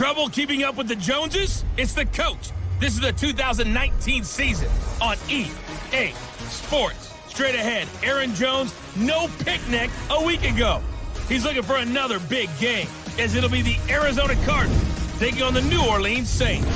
Trouble keeping up with the Joneses? It's the coach. This is the 2019 season on EA Sports. Straight ahead, Aaron Jones, no picnic a week ago. He's looking for another big game, as it'll be the Arizona Cardinals taking on the New Orleans Saints.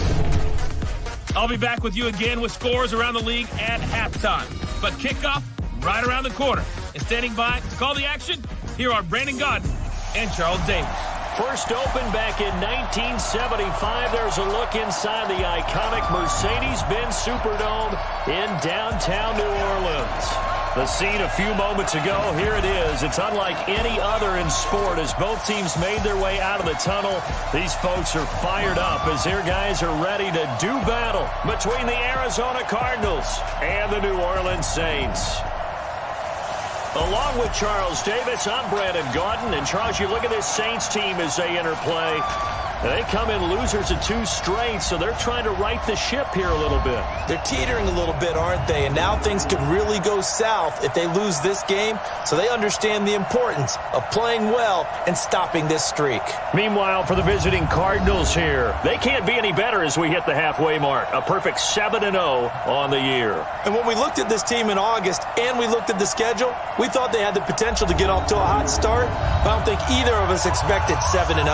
I'll be back with you again with scores around the league at halftime. But kickoff right around the corner. And standing by to call the action, here are Brandon Gaudin and Charles Davis. First opened back in 1975. There's a look inside the iconic Mercedes-Benz Superdome in downtown New Orleans. The scene a few moments ago, here it is. It's unlike any other in sport as both teams made their way out of the tunnel. These folks are fired up as their guys are ready to do battle between the Arizona Cardinals and the New Orleans Saints. Along with Charles Davis, I'm Brandon Gaudin. And Charles, you look at this Saints team as they enter play. They come in losers of 2 straight, so they're trying to right the ship here a little bit. They're teetering a little bit, aren't they? And now things could really go south if they lose this game. So they understand the importance of playing well and stopping this streak. Meanwhile, for the visiting Cardinals here, they can't be any better as we hit the halfway mark. A perfect 7-0 on the year. And when we looked at this team in August and we looked at the schedule, we thought they had the potential to get off to a hot start. But I don't think either of us expected 7-0.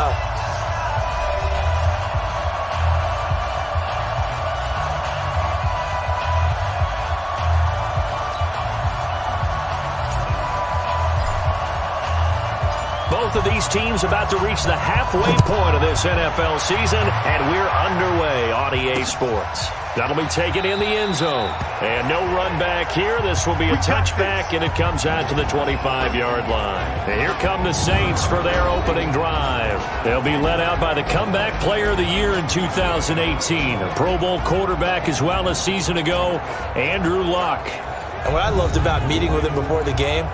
Both of these teams about to reach the halfway point of this NFL season, and we're underway on EA Sports. That'll be taken in the end zone. And no run back here. This will be a touchback, and it comes out to the 25-yard line. And here come the Saints for their opening drive. They'll be led out by the comeback player of the year in 2018, a Pro Bowl quarterback as well a season ago, Andrew Luck. And what I loved about meeting with him before the game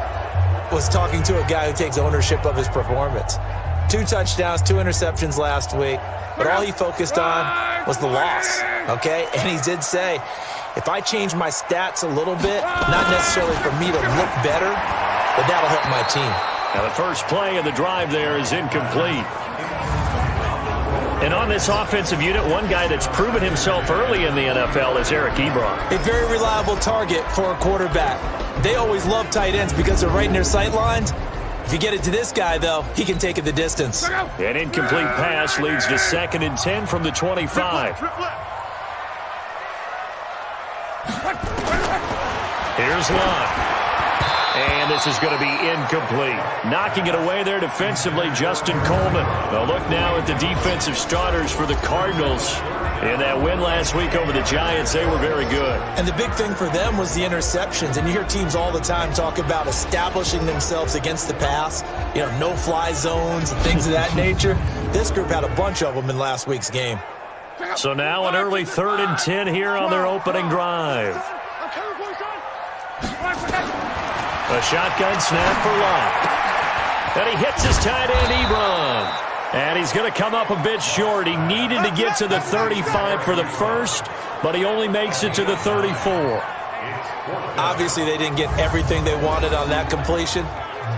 was talking to a guy who takes ownership of his performance. 2 touchdowns, 2 interceptions last week, but all he focused on was the loss, okay? And he did say, if I change my stats a little bit, not necessarily for me to look better, but that'll help my team. Now the first play of the drive there is incomplete. And on this offensive unit, one guy that's proven himself early in the NFL is Eric Ebron. A very reliable target for a quarterback. They always love tight ends because they're right in their sight lines. If you get it to this guy, though, he can take it the distance. An incomplete pass leads to 2nd and 10 from the 25. Here's Luck. And this is going to be incomplete. Knocking it away there defensively, Justin Coleman. They'll look now at the defensive starters for the Cardinals. In that win last week over the Giants, they were very good. And the big thing for them was the interceptions. And you hear teams all the time talk about establishing themselves against the pass. You know, no-fly zones and things of that nature. This group had a bunch of them in last week's game. So now an early 3rd and 10 here on their opening drive. A shotgun snap for Luck. And he hits his tight end, Ebron. And he's going to come up a bit short. He needed to get to the 35 for the first, but he only makes it to the 34. Obviously, they didn't get everything they wanted on that completion,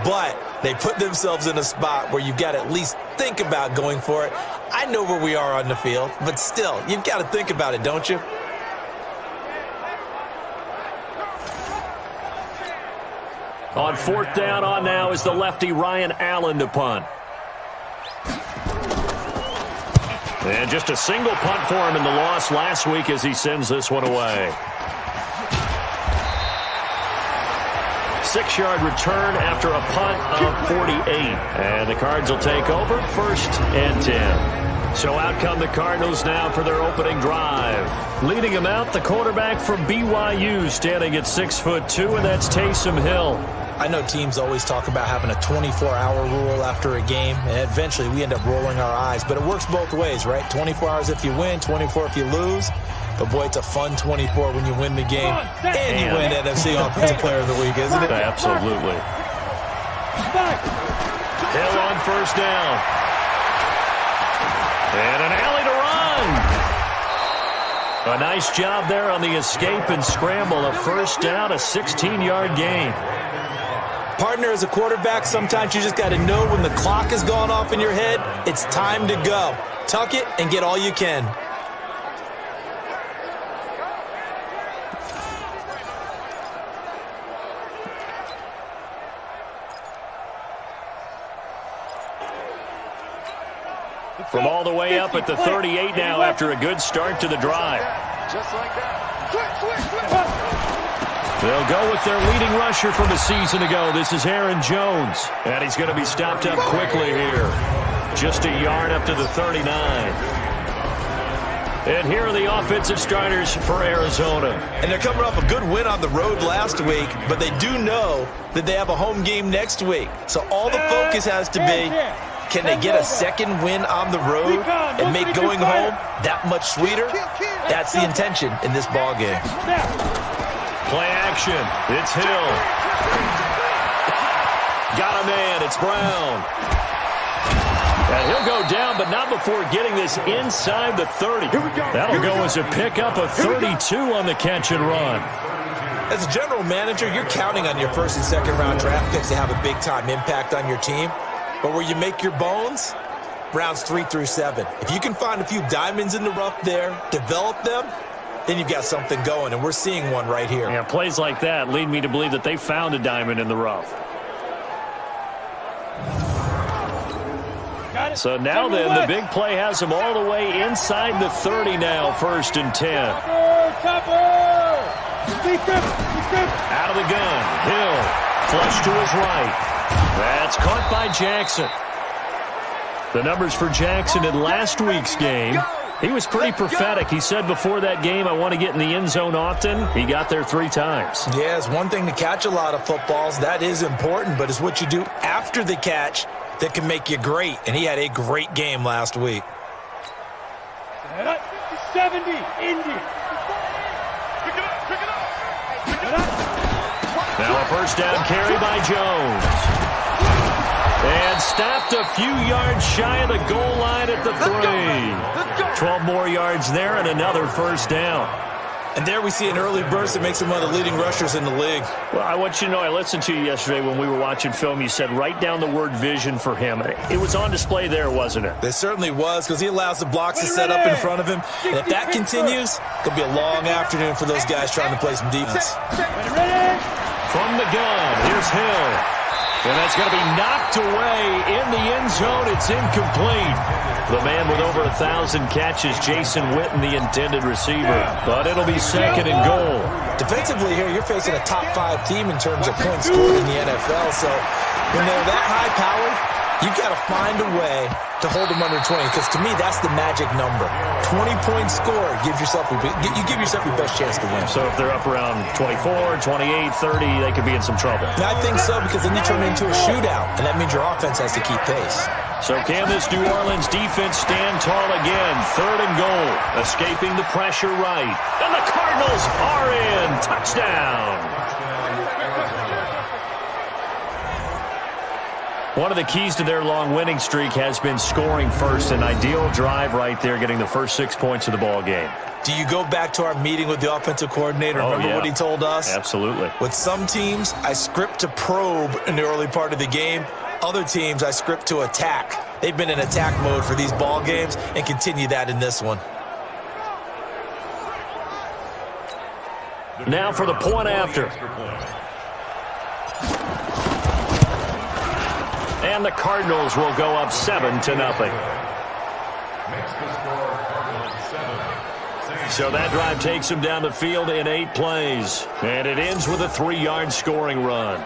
but they put themselves in a spot where you've got to at least think about going for it. I know where we are on the field, but still, you've got to think about it, don't you? On 4th down on now is the lefty Ryan Allen to punt. And just a single punt for him in the loss last week as he sends this one away. 6-yard return after a punt of 48. And the Cards will take over 1st and 10. So out come the Cardinals now for their opening drive. Leading them out, the quarterback from BYU standing at 6'2", and that's Taysom Hill. I know teams always talk about having a 24-hour rule after a game, and eventually we end up rolling our eyes. But it works both ways, right? 24 hours if you win, 24 if you lose. But, boy, it's a fun 24 when you win the game and you win NFC Offensive Player of the Week, isn't it? Absolutely. Hill on 1st down. And an alley to run. A nice job there on the escape and scramble. A 1st down, a 16-yard gain. Partner, as a quarterback, sometimes you just got to know when the clock has gone off in your head, it's time to go. Tuck it and get all you can. From all the way up at the 38 now after a good start to the drive. Just like that. They'll go with their leading rusher from a season ago. This is Aaron Jones. And he's going to be stopped up quickly here. Just a yard up to the 39. And here are the offensive starters for Arizona. And they're coming off a good win on the road last week, but they do know that they have a home game next week. So all the focus has to be, can they get a second win on the road and make going home that much sweeter? That's the intention in this ball game. Play action. It's Hill. Got a man. It's Brown. And he'll go down, but not before getting this inside the 30. That'll go as a pickup of 32 on the catch and run. As a general manager, you're counting on your first and second round draft picks to have a big-time impact on your team. But where you make your bones, rounds 3 through 7. If you can find a few diamonds in the rough there, develop them, then you've got something going, and we're seeing one right here. Yeah, plays like that lead me to believe that they found a diamond in the rough. So now then, the big play has them all the way inside the 30 now, 1st and 10. Out of the gun, Hill, flush to his right. That's caught by Jackson. The numbers for Jackson in last week's game, he was pretty prophetic. He said before that game, I want to get in the end zone often. He got there 3 times. Yeah, it's one thing to catch a lot of footballs. That is important, but it's what you do after the catch that can make you great. And he had a great game last week. 70, Indy. Now a first down carry by Jones. And stopped a few yards shy of the goal line at the 3. 12 more yards there and another first down. And there we see an early burst that makes him one of the leading rushers in the league. Well, I want you to know, I listened to you yesterday when we were watching film. You said write down the word vision for him. It was on display there, wasn't it? It certainly was, because he allows the blocks to set up in front of him. And if that continues, it'll be a long afternoon for those guys trying to play some defense. From the gun, here's Hill. And that's going to be knocked away in the end zone. It's incomplete. The man with over 1,000 catches, Jason Witten, the intended receiver. But it'll be 2nd and goal. Defensively here, you're facing a top 5 team in terms of points scored in the NFL. So when they're that high-powered, you've got to find a way to hold them under 20, because to me, that's the magic number. 20 points scored, you give yourself your best chance to win. So if they're up around 24, 28, 30, they could be in some trouble. And I think so, because then you turn it into a shootout, and that means your offense has to keep pace. So can this New Orleans defense stand tall again? 3rd and goal, escaping the pressure right. And the Cardinals are in. Touchdown. One of the keys to their long winning streak has been scoring first. An ideal drive right there, getting the first 6 points of the ball game. Do you go back to our meeting with the offensive coordinator? Remember what he told us? Absolutely. With some teams, I script to probe in the early part of the game. Other teams, I script to attack. They've been in attack mode for these ball games and continue that in this one. Now for the point after. And the Cardinals will go up 7-0. So that drive takes them down the field in 8 plays. And it ends with a 3-yard scoring run.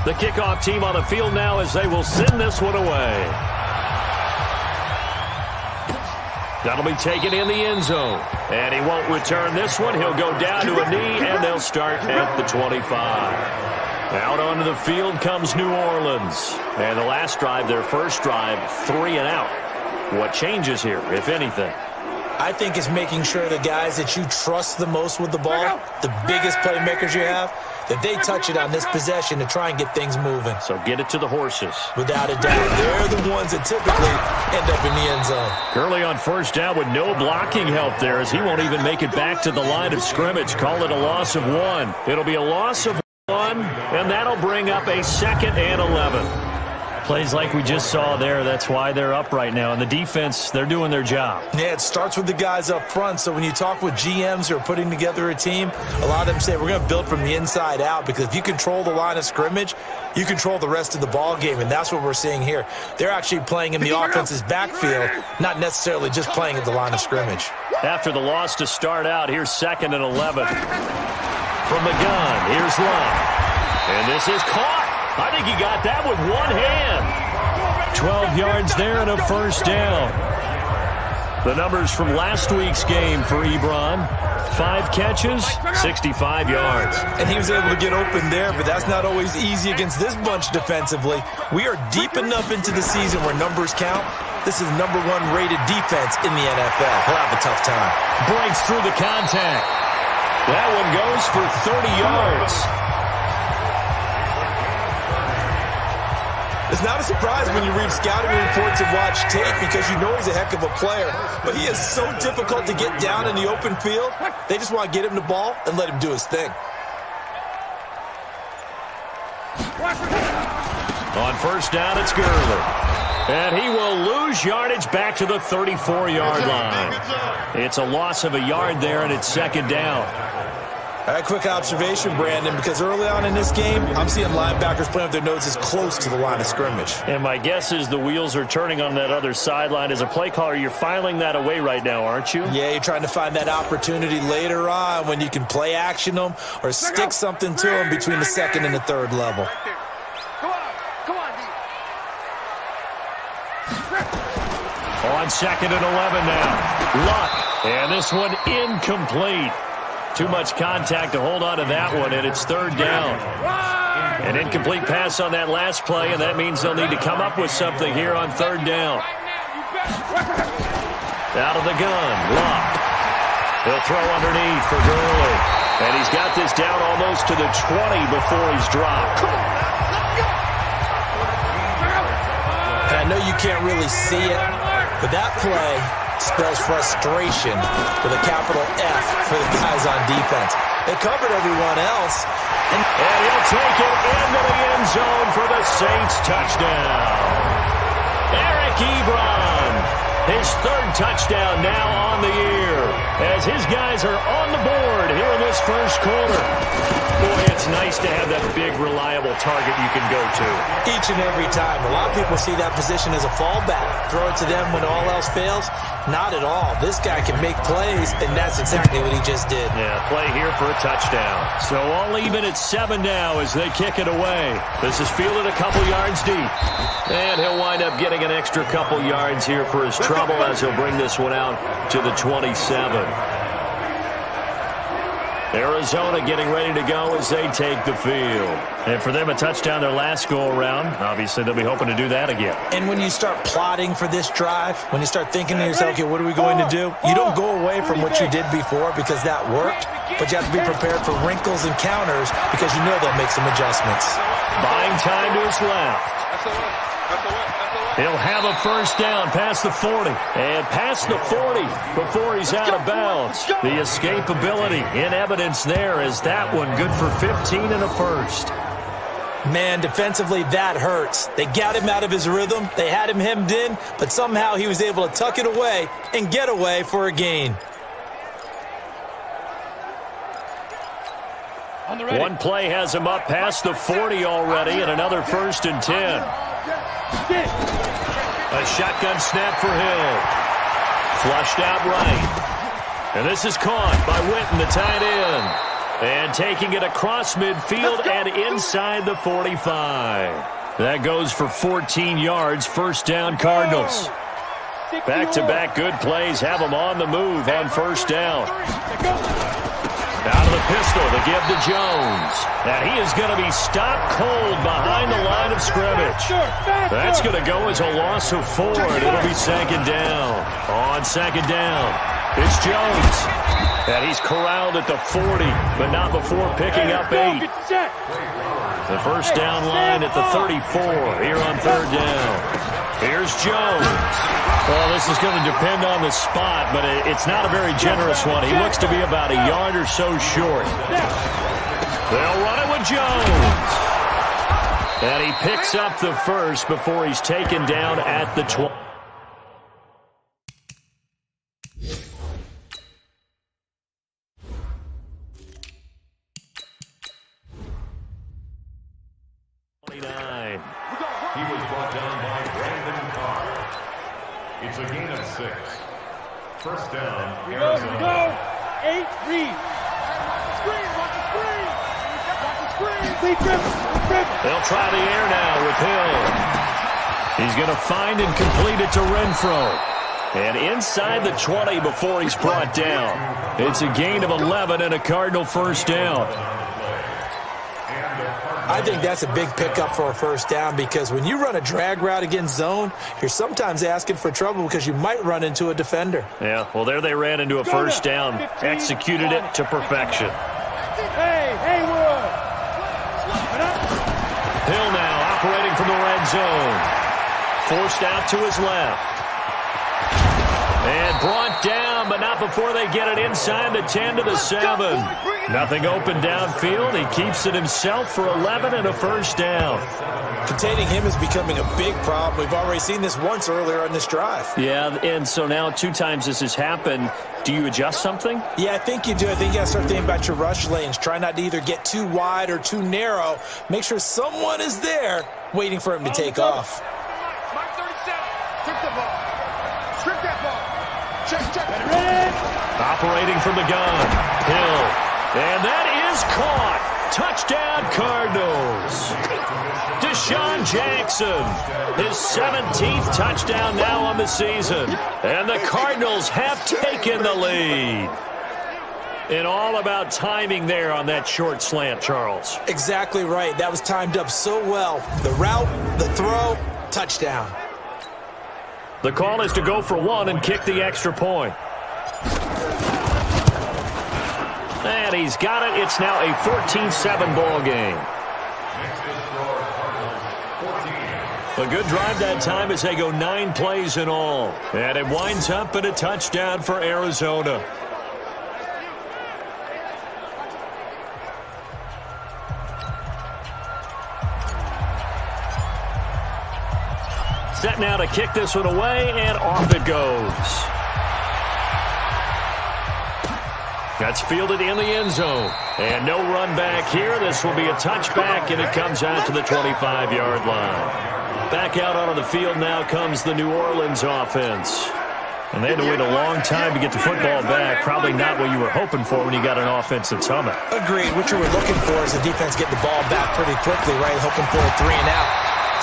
The kickoff team on the field now as they will send this one away. That'll be taken in the end zone. And he won't return this one. He'll go down to a knee, and they'll start at the 25. Out onto the field comes New Orleans. And the last drive, their first drive, 3 and out. What changes here, if anything? I think it's making sure the guys that you trust the most with the ball, the biggest playmakers you have, that they touch it on this possession to try and get things moving. So get it to the horses. Without a doubt, they're the ones that typically end up in the end zone. Gurley on first down with no blocking help there as he won't even make it back to the line of scrimmage. Call it a loss of 1. It'll be a loss of 1, and that'll bring up a 2nd and 11. Plays like we just saw there, that's why they're up right now. And the defense, they're doing their job. Yeah, it starts with the guys up front. So when you talk with GMs who are putting together a team, a lot of them say we're going to build from the inside out, because if you control the line of scrimmage, you control the rest of the ball game, and that's what we're seeing here. They're actually playing in the offense's backfield, not necessarily just playing at the line of scrimmage. After the loss to start out, here's 2nd and 11. From the gun, here's Love. And this is caught. I think he got that with one hand. 12 yards there and a first down. The numbers from last week's game for Ebron. 5 catches, 65 yards. And he was able to get open there, but that's not always easy against this bunch defensively. We are deep enough into the season where numbers count. This is #1 rated defense in the NFL. He'll have a tough time. Breaks through the contact. That one goes for 30 yards. It's not a surprise when you read scouting reports and watch tape, because you know he's a heck of a player. But he is so difficult to get down in the open field. They just want to get him the ball and let him do his thing. On first down, it's Gurley. And he will lose yardage back to the 34-yard line. It's a loss of a yard there, and it's 2nd down. A quick observation, Brandon, because early on in this game, I'm seeing linebackers playing with their noses close to the line of scrimmage. And my guess is the wheels are turning on that other sideline. As a play caller, you're filing that away right now, aren't you? Yeah, you're trying to find that opportunity later on when you can play action them or stick something to them between the 2nd and the 3rd level. On 2nd and 11 now. Luck. And this one incomplete. Too much contact to hold on to that one, and it's 3rd down. An incomplete pass on that last play, and that means they'll need to come up with something here on 3rd down. Out of the gun, Luck. He'll throw underneath for Gurley. And he's got this down almost to the 20 before he's dropped. And I know you can't really see it, but that play spells frustration with a capital F for the guys on defense. They covered everyone else. And he'll take it into the end zone for the Saints touchdown. Eric Ebron, his 3rd touchdown now on the year, as his guys are on the board here in this first quarter. Boy, it's nice to have that big, reliable target you can go to. Each and every time. A lot of people see that position as a fallback. Throw it to them when all else fails. Not at all. This guy can make plays, and that's exactly what he just did. Yeah, play here for a touchdown. So all even at 7 now as they kick it away. This is fielded a couple yards deep. And he'll wind up getting an extra couple yards here for his trouble as he'll bring this one out to the 27. Arizona getting ready to go as they take the field. And for them, a touchdown their last go-around. Obviously, they'll be hoping to do that again. And when you start plotting for this drive, when you start thinking to yourself, okay, what are we going to do? You don't go away from what you did before because that worked, but you have to be prepared for wrinkles and counters because you know they'll make some adjustments. Buying time to his left. He'll have a first down past the 40. And past the 40 before he's out of bounds. The escapability in evidence there is that one good for 15 and a first. Man, defensively, that hurts. They got him out of his rhythm. They had him hemmed in, but somehow he was able to tuck it away and get away for a gain. One play has him up past the 40 already, and another 1st and 10. A shotgun snap for Hill. Flushed out right. And this is caught by Witten, the tight end. And taking it across midfield and inside the 45. That goes for 14 yards. First down, Cardinals. Back-to-back good plays have them on the move on first down. Out of the pistol to give to Jones. And he is going to be stopped cold behind the line of scrimmage. That's going to go as a loss of 4, and it'll be 2nd down. On 2nd down, It's Jones. And he's corralled at the 40, but not before picking up 8. The first down line at the 34 here on third down. Here's Jones. Well, this is going to depend on the spot, but it's not a very generous one. He looks to be about a yard or so short. They'll run it with Jones. And he picks up the first before he's taken down at the 20. He was brought down by Brandon Carr. It's a gain of 6. First down, Arizona. We go. 8, read. Screen, watch the screen. Watch the screen. They'll try the air now with Hill. He's going to find and complete it to Renfro. And inside the 20 before he's brought down. It's a gain of 11 and a Cardinal first down. I think that's a big pickup for a first down because when you run a drag route against zone, you're sometimes asking for trouble because you might run into a defender. Yeah, well, there they ran into a first down, executed it to perfection. Hey, Haywood! Hill now operating from the red zone. Forced out to his left. And brought down, but not before they get it inside the 10 to the 7. Nothing open downfield. He keeps it himself for 11 and a first down. Containing him is becoming a big problem. We've already seen this once earlier on this drive. Yeah, and so now 2 times this has happened. Do you adjust something? Yeah, I think you do. I think you got to start thinking about your rush lanes. Try not to either get too wide or too narrow. Make sure someone is there waiting for him to take off. Mark 37. Trick the ball. Trick that ball. Check. Operating from the gun. Hill. And that is caught. Touchdown, Cardinals. Deshaun Jackson, his 17th touchdown now on the season. And the Cardinals have taken the lead. And all about timing there on that short slant, Charles. Exactly right. That was timed up so well. The route, the throw, touchdown. The call is to go for 1 and kick the extra point. And he's got it. It's now a 14-7 ball game. A good drive that time as they go 9 plays in all. And it winds up in a touchdown for Arizona. Set now to kick this one away, and off it goes. That's fielded in the end zone. And no run back here. This will be a touchback, and it comes out to the 25-yard line. Back out onto the field now comes the New Orleans offense. And they had to wait a long time to get the football back. Probably not what you were hoping for when you got an offense that's humming. Agreed. What you were looking for is the defense getting the ball back pretty quickly, right? Hoping for a 3 and out.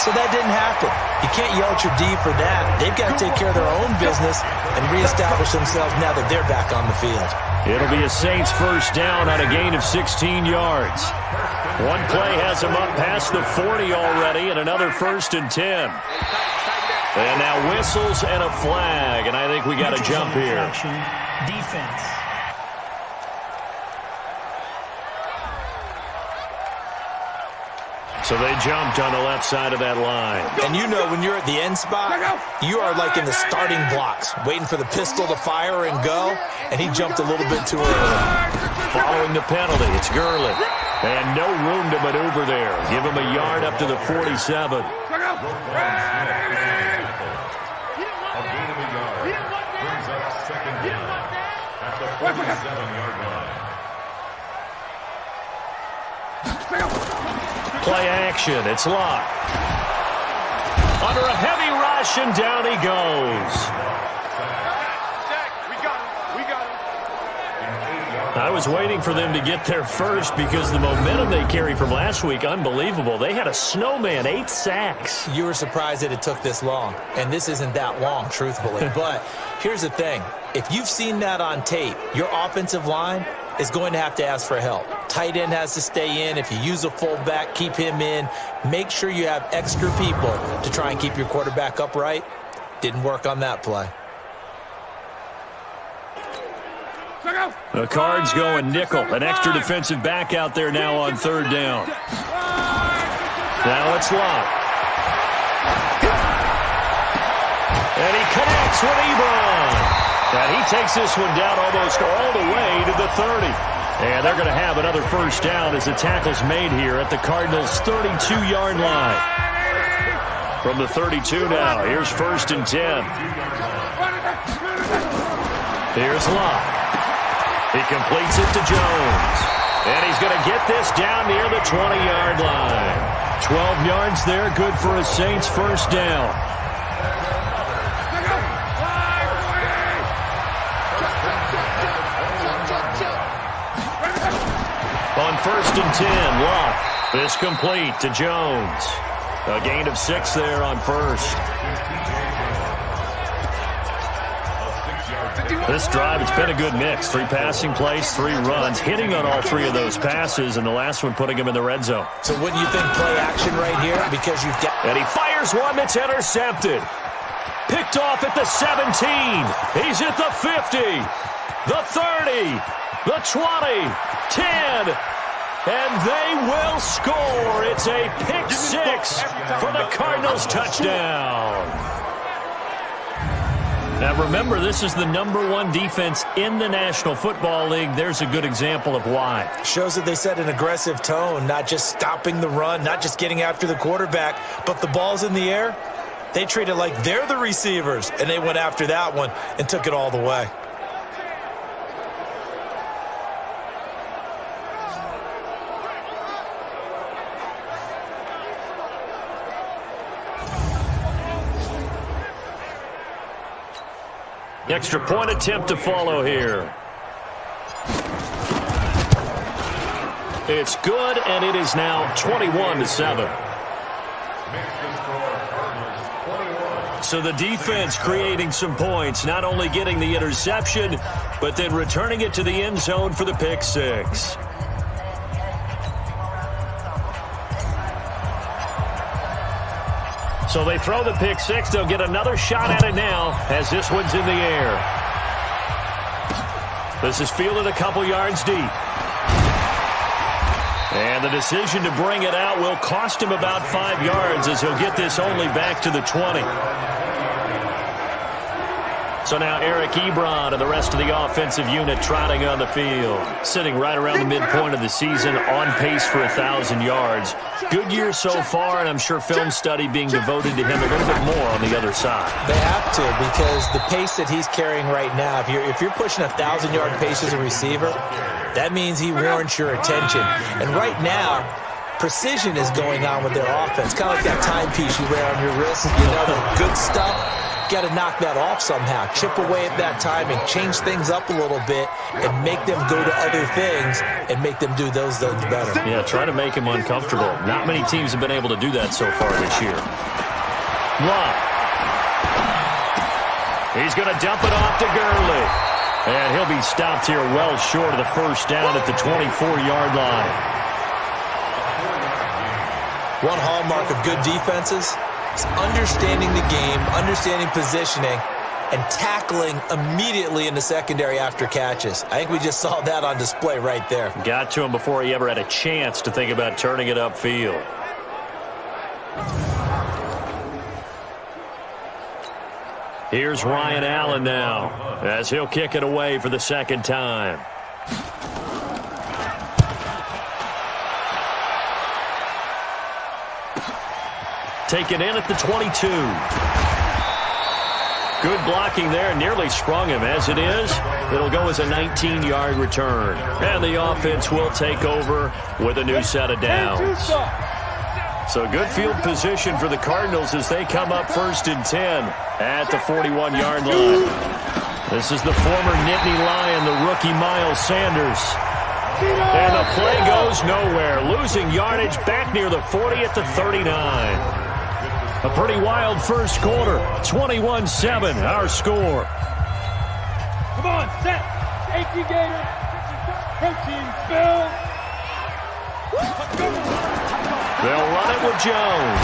So that didn't happen. You can't yell at your D for that. They've got to take care of their own business and reestablish themselves now that they're back on the field. It'll be a Saints first down on a gain of 16 yards. One play has them up past the 40 already, and another 1st and 10. And now whistles and a flag, and I think we got a jump here. Defense. So they jumped on the left side of that line. And you know when you're at the end spot, you are like in the starting blocks, waiting for the pistol to fire and go, and he jumped a little bit too early. Following the penalty, it's Gurley. And no room to maneuver there. Give him a yard up to the 47. Play action. It's locked. Under a heavy rush, and down he goes. I was waiting for them to get there first because the momentum they carry from last week, unbelievable. They had a snowman, 8 sacks. You were surprised that it took this long, and this isn't that long, truthfully. But here's the thing. If you've seen that on tape, your offensive line is going to have to ask for help. Tight end has to stay in. If you use a fullback, keep him in. Make sure you have extra people to try and keep your quarterback upright. Didn't work on that play. The Cards going nickel. An extra defensive back out there now on third down. Now it's Locke. And he connects with Ebron. And he takes this one down almost all the way to the 30. And they're going to have another first down as the tackle's made here at the Cardinals' 32-yard line. From the 32 now, here's 1st and 10. Here's Locke. He completes it to Jones. And he's going to get this down near the 20-yard line. 12 yards there, good for a Saints first down. On 1st and 10, Locke. This complete to Jones. A gain of 6 there on 1st. This drive, it's been a good mix. 3 passing plays, 3 runs, hitting on all 3 of those passes, and the last one putting him in the red zone. So wouldn't you think play action right here? Because you've got... And he fires one that's intercepted. Picked off at the 17. He's at the 50. The 30. The 20. 10. And they will score. It's a pick 6 for the Cardinals touchdown. Now remember, this is the #1 defense in the National Football League. There's a good example of why. Shows that they set an aggressive tone, not just stopping the run, not just getting after the quarterback, but the ball's in the air. They treat it like they're the receivers, and they went after that one and took it all the way. Extra point attempt to follow here. It's good, and it is now 21-7. So the defense creating some points, not only getting the interception, but then returning it to the end zone for the pick 6. So they throw the pick 6. They'll get another shot at it now as this one's in the air. This is fielded a couple yards deep. And the decision to bring it out will cost him about 5 yards as he'll get this only back to the 20. So now Eric Ebron and the rest of the offensive unit trotting on the field. Sitting right around the midpoint of the season, on pace for 1,000 yards. Good year so far, and I'm sure film study being devoted to him a little bit more on the other side. They have to, because the pace that he's carrying right now, if you're pushing 1,000-yard pace as a receiver, that means he warrants your attention. And right now, precision is going on with their offense. Kind of like that timepiece you wear on your wrist. You know, the good stuff. Got to knock that off somehow. Chip away at that timing, change things up a little bit, and make them go to other things and make them do those things better. Yeah, try to make him uncomfortable. Not many teams have been able to do that so far this year. Locke. He's going to dump it off to Gurley. And he'll be stopped here well short of the first down at the 24-yard line. One hallmark of good defenses is understanding the game, understanding positioning, and tackling immediately in the secondary after catches. I think we just saw that on display right there. Got to him before he ever had a chance to think about turning it upfield. Here's Ryan Allen now, as he'll kick it away for the second time. Taken in at the 22. Good blocking there, nearly sprung him. As it is, it'll go as a 19-yard return. And the offense will take over with a new set of downs. So good field position for the Cardinals as they come up 1st and 10 at the 41-yard line. This is the former Nittany Lion, the rookie Miles Sanders. And the play goes nowhere, losing yardage back near the 40 at the 39. A pretty wild first quarter. 21-7, our score. Come on, set. Safety gator. Protein spill. They'll run it with Jones.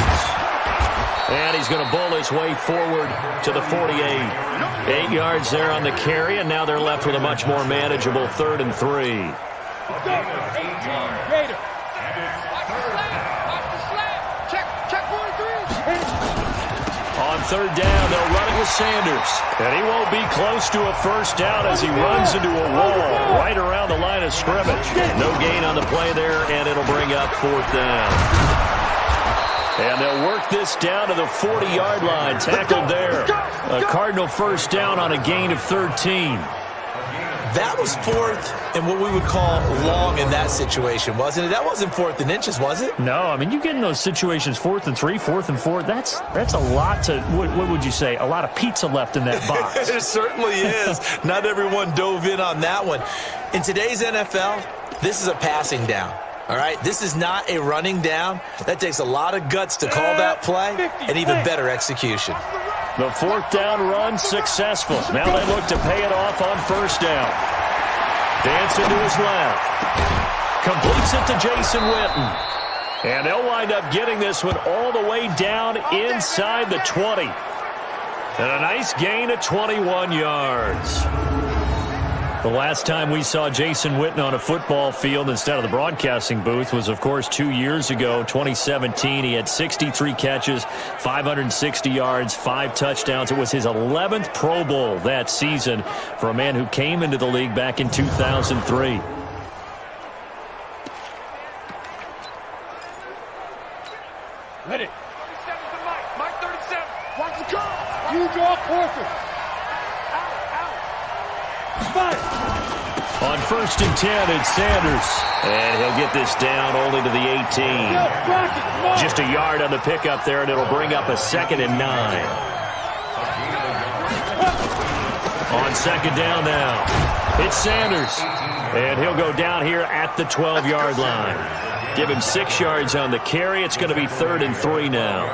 And he's going to bull his way forward to the 48. 8 yards there on the carry, and now they're left with a much more manageable 3rd and 3. On 3rd down, they'll run it with Sanders. And he won't be close to a first down as he runs into a wall right around the line of scrimmage. No gain on the play there, and it'll bring up 4th down. And they'll work this down to the 40-yard line. Tackled there. A Cardinal first down on a gain of 13. That was 4th and what we would call long in that situation, wasn't it? That wasn't 4th and inches, was it? No, I mean, you get in those situations 4th and 3, 4th and 4. That's a lot to, what would you say, a lot of pizza left in that box. It certainly is. Not everyone dove in on that one. In today's NFL, this is a passing down. All right, this is not a running down. That takes a lot of guts to call that play and even better execution. The 4th down run successful. Now they look to pay it off on 1st down. Dancing to his left. Completes it to Jason Witten. And they'll wind up getting this one all the way down inside the 20. And a nice gain of 21 yards. The last time we saw Jason Witten on a football field instead of the broadcasting booth was, of course, 2 years ago, 2017. He had 63 catches, 560 yards, 5 touchdowns. It was his 11th Pro Bowl that season for a man who came into the league back in 2003. Ready. 37 to Mike. 37. Watch the curve. You draw closer. On 1st and 10, it's Sanders. And he'll get this down only to the 18. Just a yard on the pickup there, and it'll bring up a 2nd and 9. On 2nd down now, it's Sanders. And he'll go down here at the 12-yard line. Give him 6 yards on the carry. It's going to be 3rd and 3 now.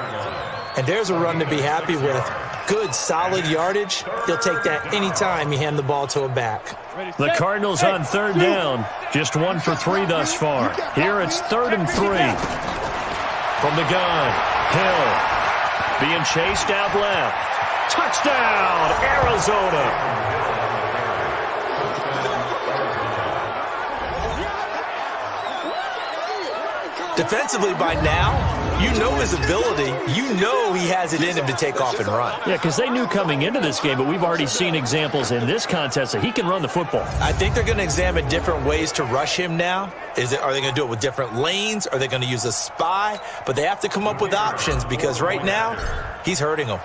And there's a run to be happy with. Good, solid yardage. He'll take that anytime you hand the ball to a back. The Cardinals on 3rd down. Just 1 for 3 thus far. Here it's 3rd and 3. From the gun, Hill. Being chased out left. Touchdown, Arizona. Defensively by now, you know his ability. You know he has it in him to take off and run. Yeah, because they knew coming into this game, but we've already seen examples in this contest that he can run the football. I think they're going to examine different ways to rush him now. Are they going to do it with different lanes? Are they going to use a spy? But they have to come up with options because right now, he's hurting them.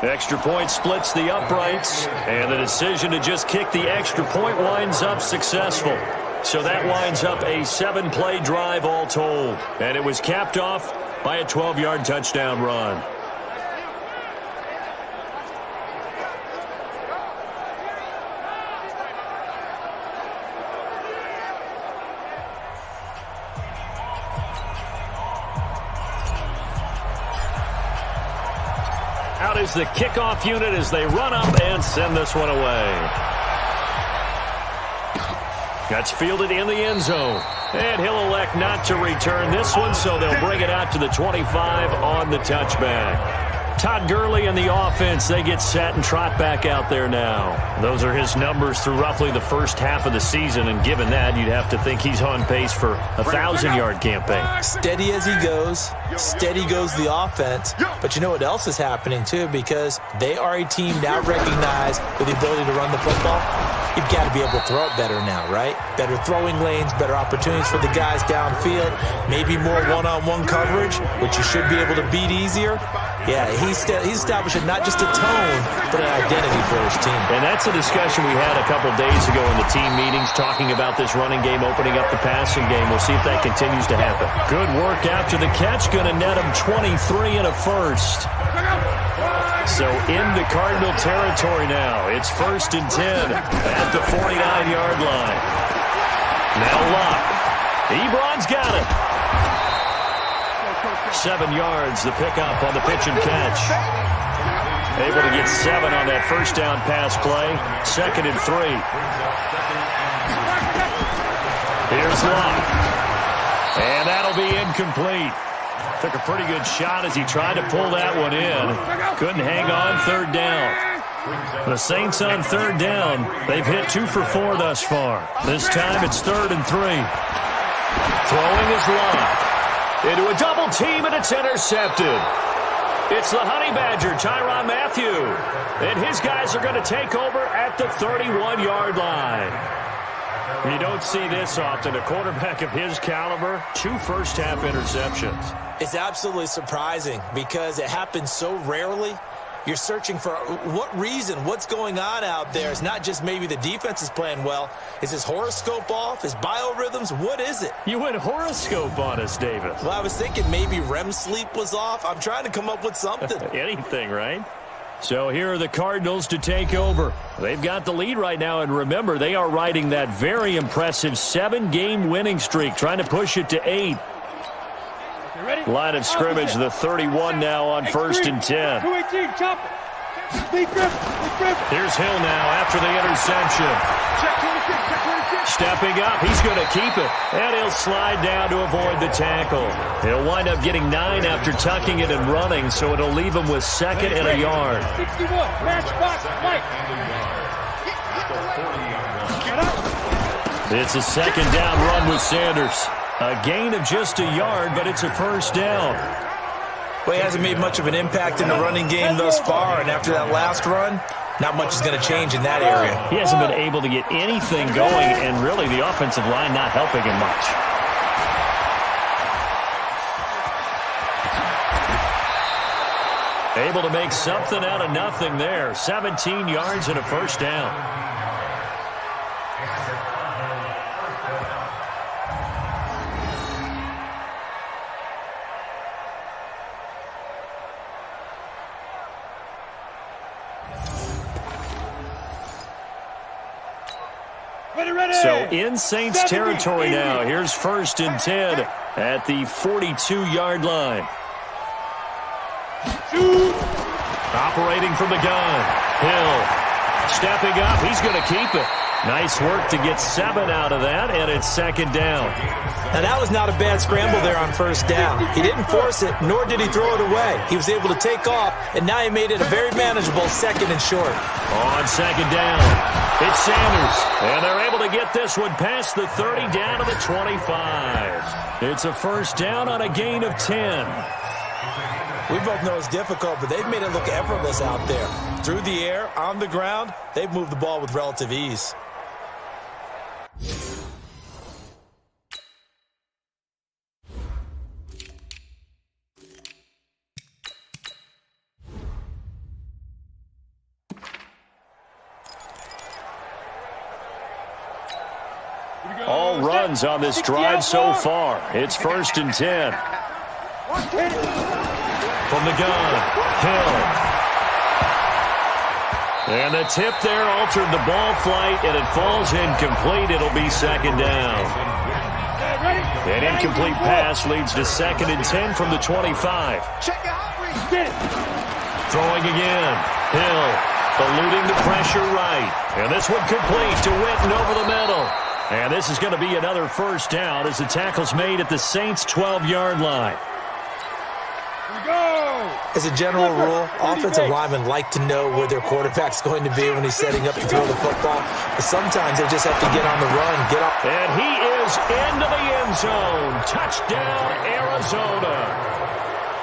Extra point splits the uprights, and the decision to just kick the extra point winds up successful. So that winds up a 7-play drive all told. And it was capped off by a 12-yard touchdown run. Out is the kickoff unit as they run up and send this one away. That's fielded in the end zone. And he'll elect not to return this one, so they'll bring it out to the 25 on the touchback. Todd Gurley and the offense, they get set and trot back out there now. Those are his numbers through roughly the first half of the season, and given that, you'd have to think he's on pace for a 1,000-yard campaign. Steady as he goes, steady goes the offense. But you know what else is happening, too, because they are a team now recognized with the ability to run the football. You've got to be able to throw it better now, right? Better throwing lanes, better opportunities for the guys downfield, maybe more one-on-one coverage, which you should be able to beat easier. Yeah, he's establishing not just a tone, but an identity for his team. And that's a discussion we had a couple days ago in the team meetings, talking about this running game opening up the passing game. We'll see if that continues to happen. Good work after the catch, going to net him 23 and a first. So into Cardinal territory now. It's 1st and 10 at the 49-yard line. Now Locke. Ebron's got it. 7 yards, the pickup on the pitch and catch. Able to get 7 on that first down pass play. 2nd and 3. Here's Locke. And that'll be incomplete. Took a pretty good shot as he tried to pull that one in. Couldn't hang on third down. The Saints on third down. They've hit 2 for 4 thus far. This time it's 3rd and 3. Throwing his line. Into a double team, and it's intercepted. It's the Honey Badger, Tyrann Mathieu. And his guys are going to take over at the 31-yard line. You don't see this often. A quarterback of his caliber, 2 first-half interceptions. It's absolutely surprising because it happens so rarely. You're searching for what reason, what's going on out there. It's not just maybe the defense is playing well. Is his horoscope off? His biorhythms? What is it? You went horoscope on us, David. Well, I was thinking maybe REM sleep was off. I'm trying to come up with something. Anything, right? So here are the Cardinals to take over. They've got the lead right now, and remember, they are riding that very impressive 7-game winning streak, trying to push it to 8. Line of scrimmage, the 31 now on 1st and 10. 218, chop it. Here's Hill now after the interception. Stepping up, he's going to keep it. And he'll slide down to avoid the tackle. He'll wind up getting 9 after tucking it and running, so it'll leave him with 2nd and a yard. 61, match box, Mike. It's a 2nd down run with Sanders. A gain of just a yard, but it's a 1st down. Well, he hasn't made much of an impact in the running game thus far, and after that last run, not much is going to change in that area. He hasn't been able to get anything going, and really the offensive line not helping him much. Able to make something out of nothing there. 17 yards and a 1st down. So in Saints territory now. Here's 1st and 10 at the 42-yard line. Operating from the gun. Hill stepping up. He's going to keep it. Nice work to get 7 out of that, and it's 2nd down. Now, that was not a bad scramble there on 1st down. He didn't force it, nor did he throw it away. He was able to take off, and now he made it a very manageable 2nd and short. On 2nd down, it's Sanders, and they're able to get this one past the 30 down to the 25. It's a 1st down on a gain of 10. We both know it's difficult, but they've made it look effortless out there. Through the air, on the ground, they've moved the ball with relative ease. All runs on this drive so far. It's 1st and 10. From the gun, Hill. And the tip there altered the ball flight, and it falls incomplete. It'll be 2nd down. An incomplete pass leads to 2nd and 10 from the 25. Throwing again. Hill eluding the pressure right. And this one complete to Witten over the middle. And this is going to be another 1st down as the tackle's made at the Saints' 12-yard line. As a general rule, offensive linemen like to know where their quarterback's going to be when he's setting up to throw the football. But sometimes they just have to get on the run, get up. And he is into the end zone. Touchdown, Arizona.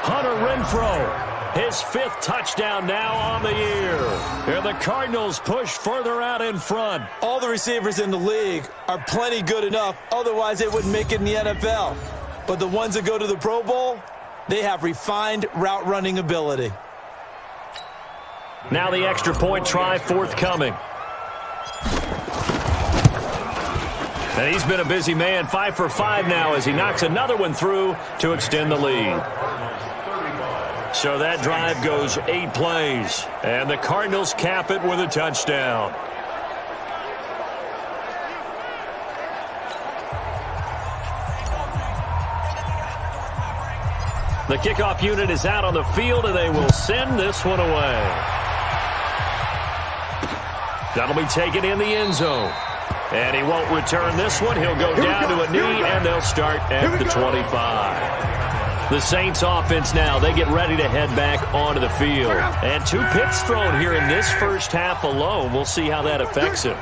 Hunter Renfrow, his 5th touchdown now on the year. And the Cardinals push further out in front. All the receivers in the league are plenty good enough. Otherwise, they wouldn't make it in the NFL. But the ones that go to the Pro Bowl, they have refined route running ability. Now the extra point try forthcoming. And he's been a busy man, 5 for 5 now as he knocks another one through to extend the lead. So that drive goes 8 plays, and the Cardinals cap it with a touchdown. The kickoff unit is out on the field, and they will send this one away. That'll be taken in the end zone. And he won't return this one. He'll go down to a knee, and they'll start at the 25. The Saints offense now, they get ready to head back onto the field. And 2 picks thrown here in this first half alone. We'll see how that affects him.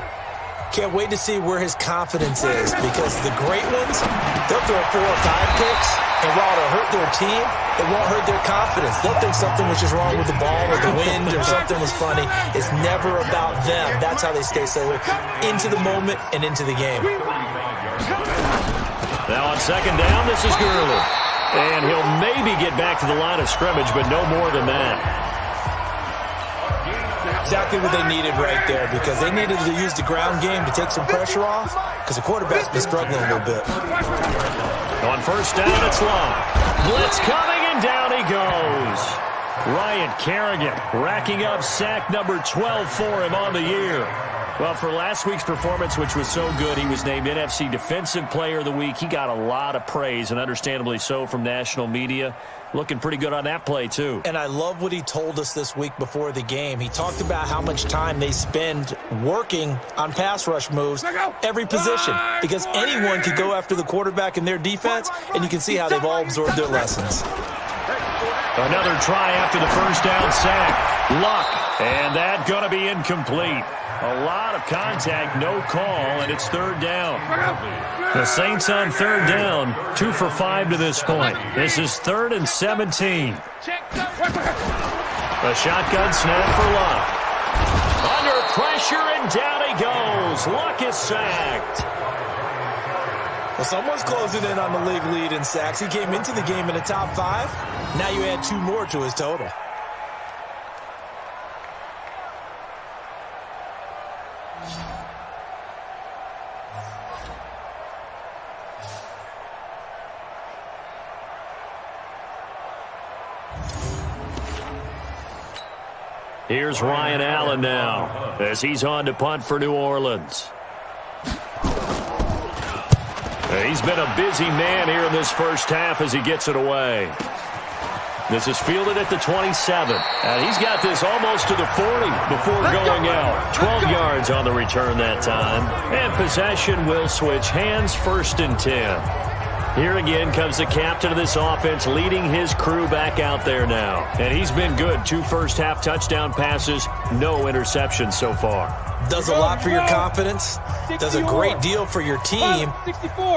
Can't wait to see where his confidence is, because the great ones, they'll throw 4 or 5 picks, and while it'll hurt their team, it won't hurt their confidence. They'll think something was just wrong with the ball or the wind or something was funny. It's never about them. That's how they stay so into the moment and into the game. Now on second down, this is Gurley. And he'll maybe get back to the line of scrimmage, but no more than that. Exactly what they needed right there, because they needed to use the ground game to take some pressure off, because the quarterback's been struggling a little bit. On first down, it's long. Blitz coming, and down he goes. Ryan Kerrigan racking up sack number 12 for him on the year. Well, for last week's performance, which was so good, he was named NFC Defensive Player of the Week. He got a lot of praise, and understandably so, from national media. Looking pretty good on that play, too. And I love what he told us this week before the game. He talked about how much time they spend working on pass rush moves, every position, because anyone could go after the quarterback in their defense, and you can see how they've all absorbed their lessons. Another try after the first down sack. Luck, and that going to be incomplete. A lot of contact, no call, and it's third down. The Saints on third down, 2 for 5 to this point. This is 3rd and 17. A shotgun snap for Luck. Under pressure, and down he goes. Luck is sacked. Well, someone's closing in on the league lead in sacks. He came into the game in the top 5. Now you add 2 more to his total. Here's Ryan Allen now, as he's on to punt for New Orleans. He's been a busy man here in this first half as he gets it away. This is fielded at the 27. And he's got this almost to the 40 before going out. 12 yards on the return that time. And possession will switch hands, 1st and 10. Here again comes the captain of this offense, leading his crew back out there now. And he's been good. 2 first-half touchdown passes, no interceptions so far. Does a lot for your confidence, does a great deal for your team,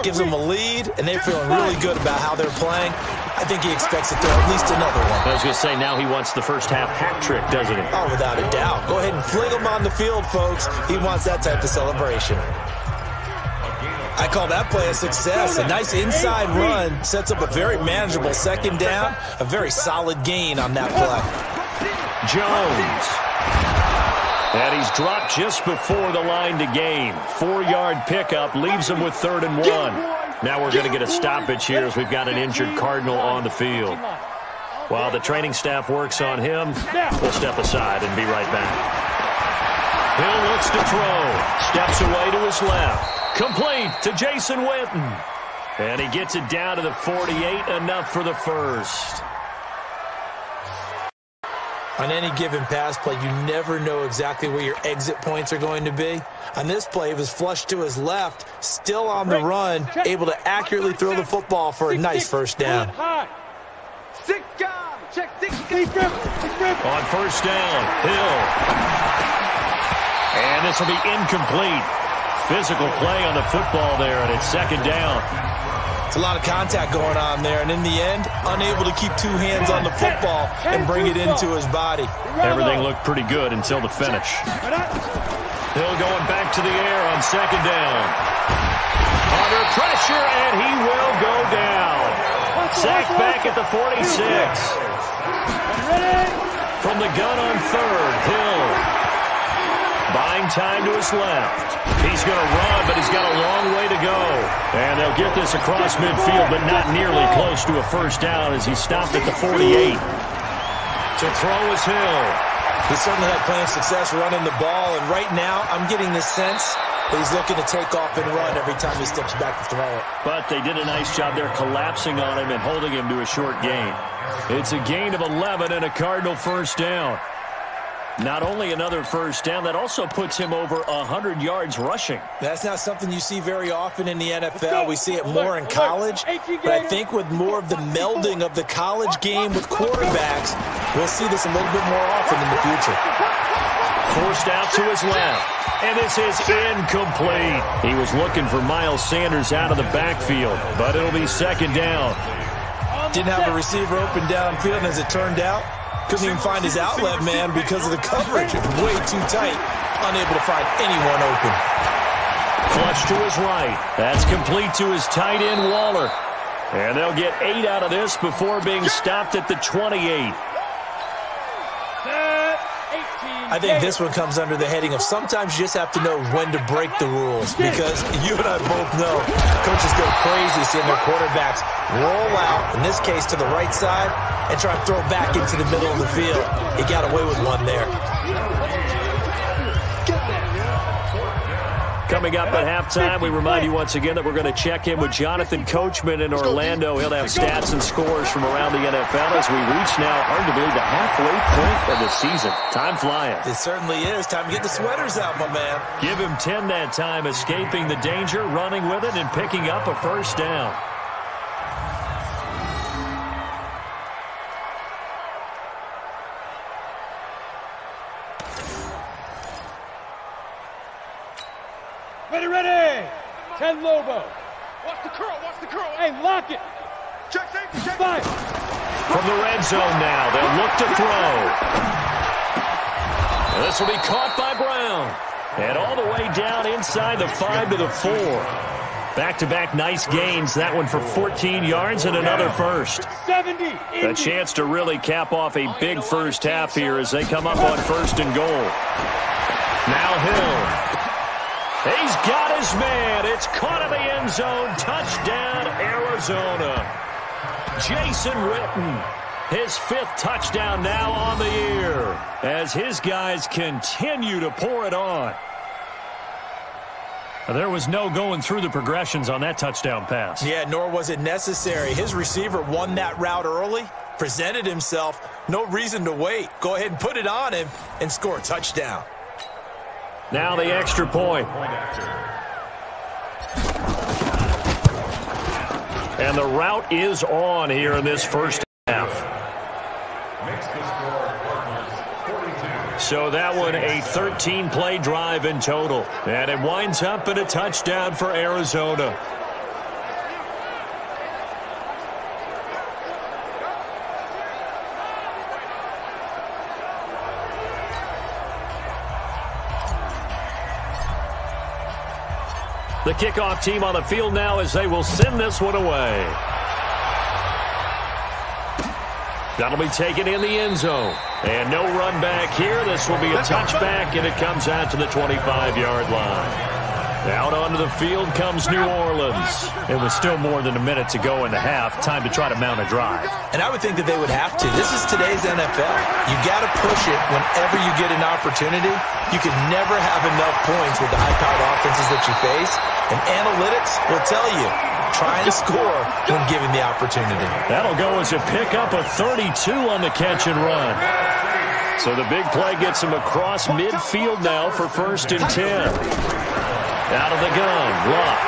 gives them a lead, and they're feeling really good about how they're playing. I think he expects to throw at least another one. I was going to say, now he wants the first-half hat trick, doesn't he? Oh, without a doubt. Go ahead and fling him on the field, folks. He wants that type of celebration. I call that play a success. A nice inside run sets up a very manageable second down. A very solid gain on that play. Jones. And he's dropped just before the line to gain. 4-yard pickup leaves him with 3rd and 1. Now we're going to get a stoppage here as we've got an injured Cardinal on the field. While the training staff works on him, we'll step aside and be right back. Hill looks to throw. Steps away to his left. Complete to Jason Witten. And he gets it down to the 48, enough for the first. On any given pass play, you never know exactly where your exit points are going to be. On this play, he was flushed to his left, still on the run, able to accurately throw the football for a nice first down. On first down, Hill. And this will be incomplete. Physical play on the football there, and it's second down. It's a lot of contact going on there, and in the end, unable to keep 2 hands on the football and bring it into his body. Everything looked pretty good until the finish. Hill going back to the air on second down. Under pressure, and he will go down. Sacked back at the 46. From the gun on 3rd, Hill. Buying time to his left. He's going to run, but he's got a long way to go. And they'll get this across midfield, but not nearly close to a first down as he stopped at the 48. To throw is Hill. He certainly had plenty of success running the ball, and right now I'm getting the sense that he's looking to take off and run every time he steps back to throw it. But they did a nice job there collapsing on him and holding him to a short gain. It's a gain of 11 and a Cardinal first down. Not only another first down, that also puts him over 100 yards rushing. That's not something you see very often in the NFL. We see it more in college, but I think with more of the melding of the college game with quarterbacks, we'll see this a little bit more often in the future. Forced out to his left, and this is incomplete. He was looking for Miles Sanders out of the backfield, but it'll be second down. Didn't have a receiver open downfield, and as it turned out, couldn't even find his outlet man because of the coverage. It was way too tight, unable to find anyone open. Flush to his right. That's complete to his tight end, Waller. And they'll get 8 out of this before being stopped at the 28. I think this one comes under the heading of sometimes you just have to know when to break the rules, because you and I both know coaches go crazy seeing their quarterbacks roll out, in this case to the right side, and try to throw back into the middle of the field. He got away with one there. Coming up at halftime, we remind you once again that we're going to check in with Jonathan Coachman in Orlando. He'll have stats and scores from around the NFL as we reach now, arguably, the halfway point of the season. Time flying. It certainly is. Time to get the sweaters out, my man. Give him 10 that time, escaping the danger, running with it, and picking up a first down. Ready. 10 Lobo. Watch the curl. Hey, lock it. Check. 5. From the red zone now, they'll look to throw. This will be caught by Brown. And all the way down inside the 5 to the 4. Back-to-back nice gains. That one for 14 yards and another first. 70. A chance to really cap off a big first half here as they come up on first and goal. Now Hill. He's got his man. It's caught in the end zone. Touchdown, Arizona. Jason Witten, his 5th touchdown now on the year as his guys continue to pour it on. There was no going through the progressions on that touchdown pass. Yeah, nor was it necessary. His receiver won that route early, presented himself. No reason to wait. Go ahead and put it on him and score a touchdown. Now the extra point. And the route is on here in this first half. So that one a 13-play drive in total. And it winds up in a touchdown for Arizona. The kickoff team on the field now as they will send this one away. That'll be taken in the end zone. And no run back here. This will be a touchback, and it comes out to the 25-yard line. Out onto the field comes New Orleans. It was still more than a minute to go in the half. Time to try to mount a drive. And I would think that they would have to. This is today's NFL. You got to push it whenever you get an opportunity. You can never have enough points with the high-powered offenses that you face. And analytics will tell you, try and score when given the opportunity. That'll go as a pickup of 32 on the catch and run. So the big play gets him across midfield now for 1st and 10. Out of the gun, Luck.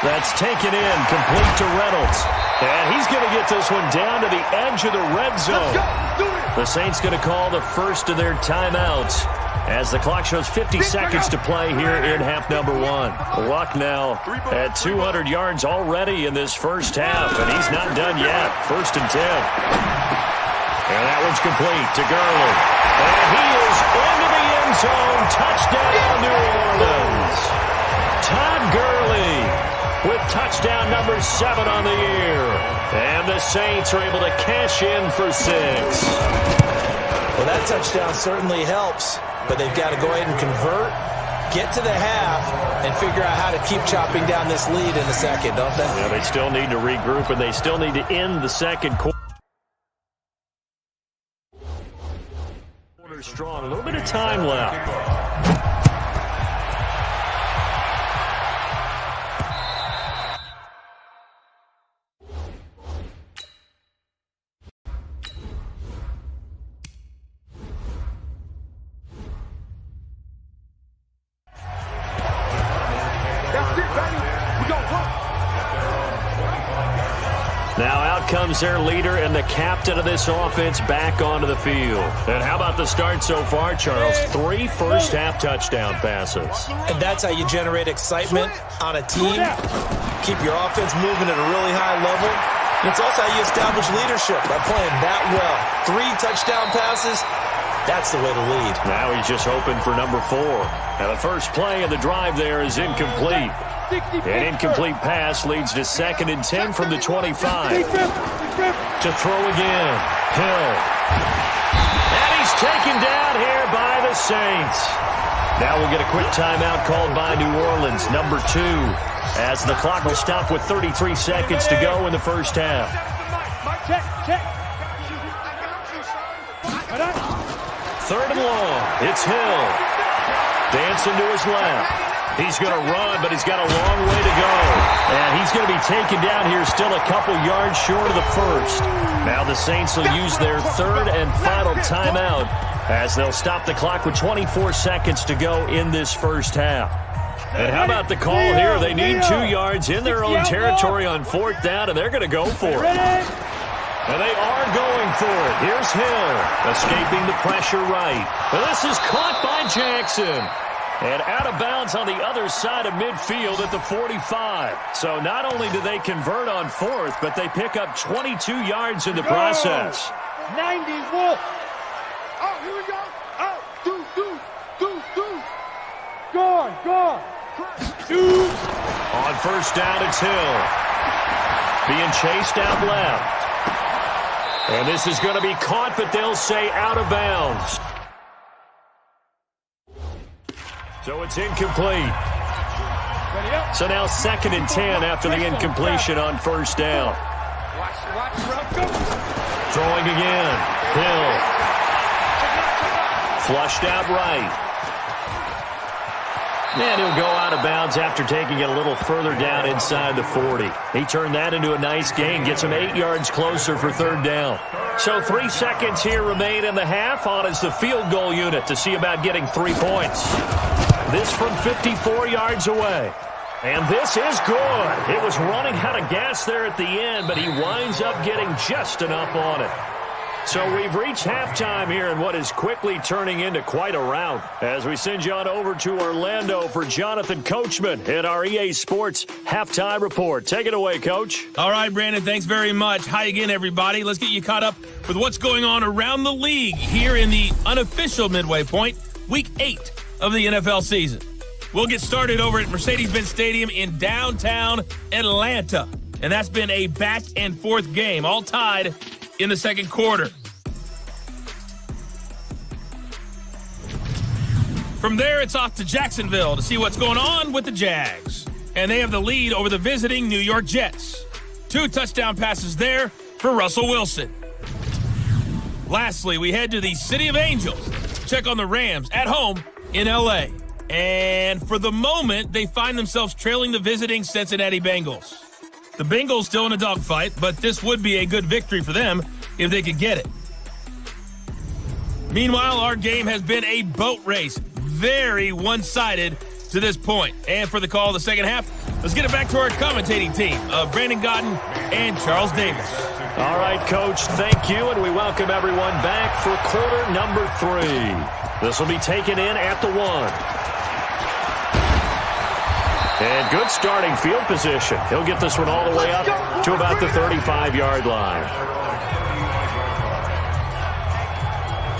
That's taken in, complete to Reynolds. And he's going to get this one down to the edge of the red zone. The Saints going to call the first of their timeouts as the clock shows 50 seconds to play here in half number 1. Luck now at 200 yards already in this first half, and he's not done yet. 1st and 10. And that one's complete to Gurley. And he is into the end zone. Touchdown, New Orleans. Todd Gurley with touchdown number 7 on the year. And the Saints are able to cash in for 6. Well, that touchdown certainly helps, but they've got to go ahead and convert, get to the half, and figure out how to keep chopping down this lead in the second, don't they? Yeah, they still need to regroup, and they still need to end the second quarter. Strong, a little bit of time left. out comes their leader and the captain of this offense back onto the field. And how about the start so far, Charles? 3 first-half touchdown passes. And that's how you generate excitement on a team. Keep your offense moving at a really high level. And it's also how you establish leadership by playing that well. 3 touchdown passes, that's the way to lead. Now he's just hoping for number 4. And the first play of the drive there is incomplete. An incomplete pass leads to 2nd and 10 from the 25. To throw again. Hill. And he's taken down here by the Saints. Now we'll get a quick timeout called by New Orleans, number 2, as the clock will stop with 33 seconds to go in the first half. Third and long. It's Hill. Dancing to his left. He's going to run, but he's got a long way to go. And he's going to be taken down here still a couple yards short of the first. Now the Saints will use their 3rd and final timeout as they'll stop the clock with 24 seconds to go in this first half. And how about the call here? They need 2 yards in their own territory on 4th down, and they're going to go for it. And they are going for it. Here's Hill, escaping the pressure right. And this is caught by Jackson. And out of bounds on the other side of midfield at the 45. So not only do they convert on 4th, but they pick up 22 yards in the process. 90 Wolf. Oh, here we go. Oh, Go. On first down, it's Hill. Being chased out left. And this is going to be caught, but they'll say out of bounds. So it's incomplete. So now 2nd and 10 after the incompletion on first down. Throwing again. Hill. Flushed out right. And he'll go out of bounds after taking it a little further down inside the 40. He turned that into a nice gain, gets him 8 yards closer for 3rd down. So 3 seconds here remain in the half on as the field goal unit to see about getting 3 points. This from 54 yards away. And this is good. It was running out of gas there at the end, but he winds up getting just enough on it. So we've reached halftime here in what is quickly turning into quite a rout as we send you on over to Orlando for Jonathan Coachman in our EA Sports Halftime Report. Take it away, Coach. All right, Brandon, thanks very much. Hi again, everybody. Let's get you caught up with what's going on around the league here in the unofficial midway point, Week 8 of the NFL season. We'll get started over at Mercedes-Benz Stadium in downtown Atlanta. And that's been a back-and-forth game, all tied in the second quarter. From there, it's off to Jacksonville to see what's going on with the Jags. And they have the lead over the visiting New York Jets. 2 touchdown passes there for Russell Wilson. Lastly, we head to the City of Angels to check on the Rams at home in L.A. And for the moment, they find themselves trailing the visiting Cincinnati Bengals. The Bengals still in a dogfight, but this would be a good victory for them if they could get it. Meanwhile, our game has been a boat race. Very one-sided to this point. And for the call of the second half, let's get it back to our commentating team of Brandon Godden and Charles Davis. All right, Coach, thank you, and we welcome everyone back for quarter number 3. This will be taken in at the 1. And good starting field position. He'll get this one all the way up to about the 35-yard line.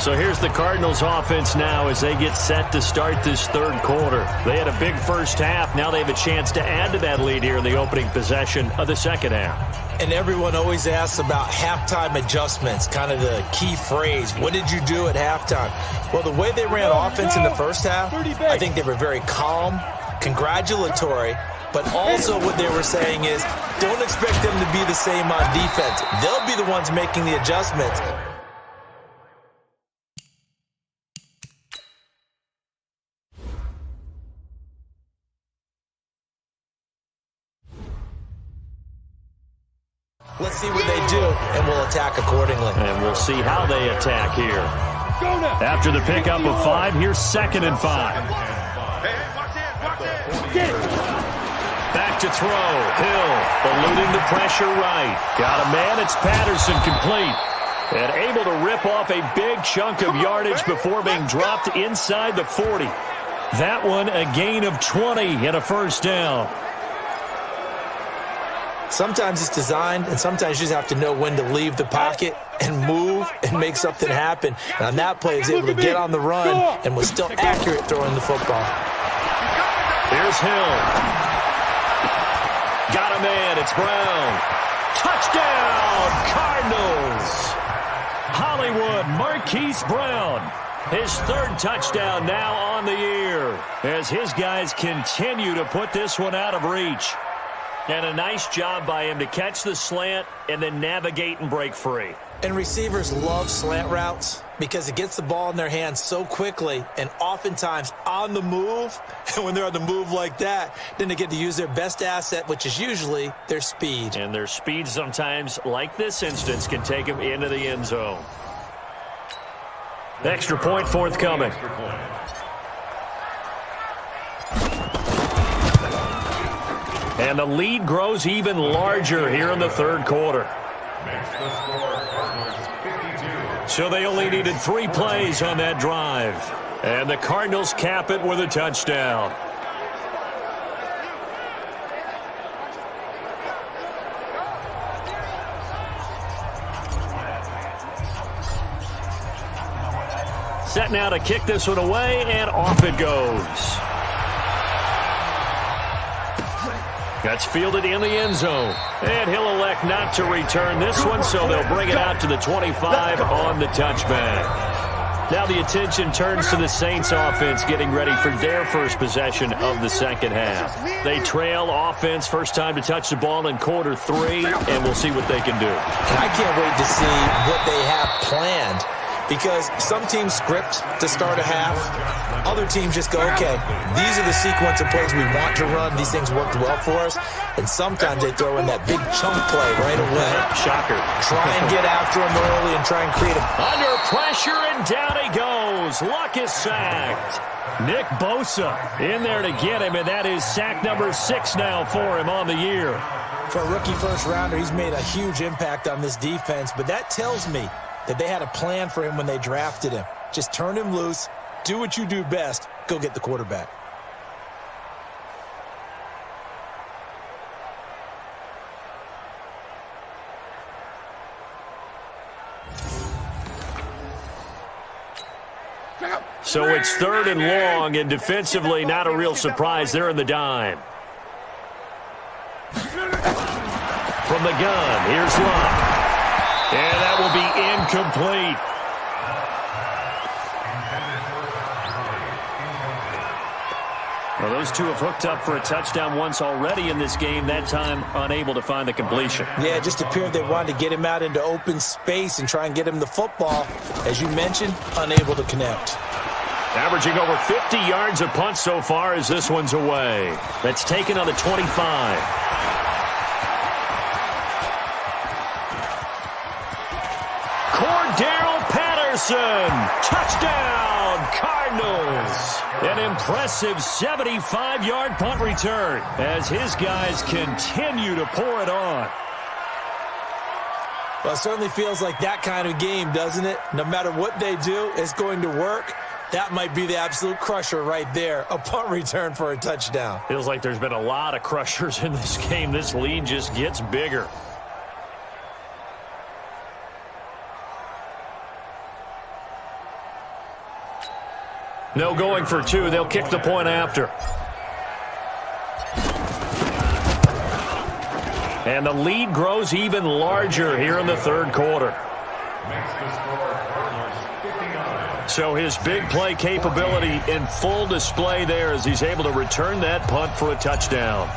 So here's the Cardinals offense now as they get set to start this third quarter. They had a big first half. Now they have a chance to add to that lead here in the opening possession of the second half. And everyone always asks about halftime adjustments, kind of the key phrase. What did you do at halftime? Well, the way they ran offense in the first half, I think they were very calm, congratulatory, but also what they were saying is don't expect them to be the same on defense. They'll be the ones making the adjustments. Let's see what they do, and we'll attack accordingly. And we'll see how they attack here. After the pickup of 5, here's 2nd and 5. Back to throw. Hill eluding the pressure right. Got a man. It's Patterson complete. And able to rip off a big chunk of yardage before being dropped inside the 40. That one a gain of 20 and a first down. Sometimes it's designed, and sometimes you just have to know when to leave the pocket and move and make something happen. And on that play, he was able to get on the run and was still accurate throwing the football. Here's Hill. Got a man. It's Brown. Touchdown, Cardinals. Hollywood Marquise Brown. His third touchdown now on the year as his guys continue to put this one out of reach. And a nice job by him to catch the slant and then navigate and break free. And receivers love slant routes because it gets the ball in their hands so quickly and oftentimes on the move. And when they're on the move like that, then they get to use their best asset, which is usually their speed. And their speed sometimes, like this instance, can take them into the end zone. Extra point forthcoming. And the lead grows even larger here in the third quarter. So they only needed 3 plays on that drive. And the Cardinals cap it with a touchdown. Set now to kick this one away, and off it goes. That's fielded in the end zone. And he'll elect not to return this one, so they'll bring it out to the 25 on the touchback. Now the attention turns to the Saints offense getting ready for their first possession of the second half. They trail offense, first time to touch the ball in quarter 3, and we'll see what they can do. And I can't wait to see what they have planned. Because some teams script to start a half. Other teams just go, okay, these are the sequence of plays we want to run. These things worked well for us. And sometimes they throw in that big chunk play right away. Shocker. Try and get after him early and try and create a... Under pressure, and down he goes. Luck is sacked. Nick Bosa in there to get him, and that is sack number 6 now for him on the year. For a rookie first rounder, he's made a huge impact on this defense. But that tells me that they had a plan for him when they drafted him. Just turn him loose, do what you do best, go get the quarterback. So it's 3rd and long, and defensively not a real surprise. They're in the dime. From the gun, here's Luck. And that will be incomplete. Well, those two have hooked up for a touchdown once already in this game, that time unable to find the completion. Yeah, it just appeared they wanted to get him out into open space and try and get him the football. As you mentioned, unable to connect. Averaging over 50 yards a punt so far as this one's away. That's taken on the 25. Touchdown, Cardinals. An impressive 75-yard punt return as his guys continue to pour it on. Well, it certainly feels like that kind of game, doesn't it? No matter what they do, it's going to work. That might be the absolute crusher right there, a punt return for a touchdown. Feels like there's been a lot of crushers in this game. This lead just gets bigger. No going for 2. They'll kick the point after. And the lead grows even larger here in the third quarter. So his big play capability in full display there as he's able to return that punt for a touchdown.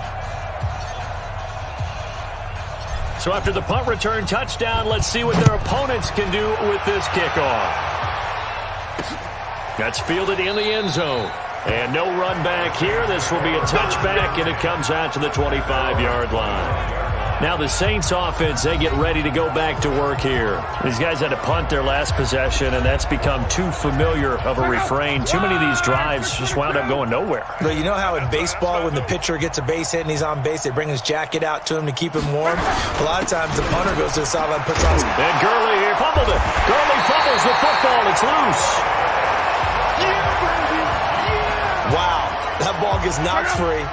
So after the punt return touchdown, let's see what their opponents can do with this kickoff. That's fielded in the end zone. And no run back here. This will be a touchback, and it comes out to the 25-yard line. Now the Saints offense, they get ready to go back to work here. These guys had to punt their last possession, and that's become too familiar of a refrain. Too many of these drives just wound up going nowhere. But you know how in baseball, when the pitcher gets a base hit and he's on base, they bring his jacket out to him to keep him warm? A lot of times the punter goes to the sideline, puts on his... And Gurley here fumbled it. Gurley fumbles the football. It's loose. Wow, that ball gets knocked free,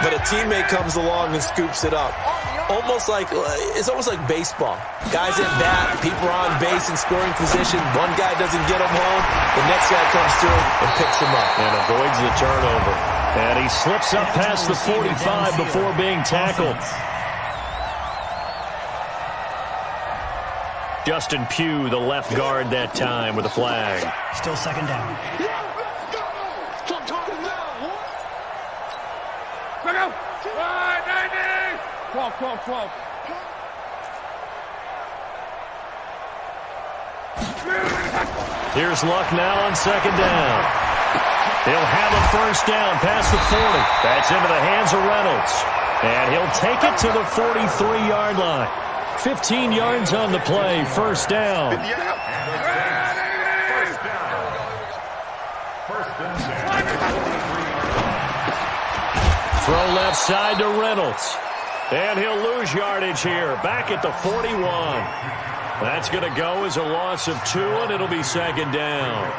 but a teammate comes along and scoops it up. It's almost like baseball. Guys at bat, people are on base in scoring position. One guy doesn't get him home. The next guy comes through and picks him up. And avoids the turnover. And he slips up past the 45 before being tackled. Justin Pugh, the left guard that time with a flag. Still second down. Back up. 12. Here's Luck now on second down. He'll have a first down past the 40. That's into the hands of Reynolds. And he'll take it to the 43-yard line. 15 yards on the play, first down. Throw left side to Reynolds. And he'll lose yardage here, back at the 41. That's going to go as a loss of 2, and it'll be second down.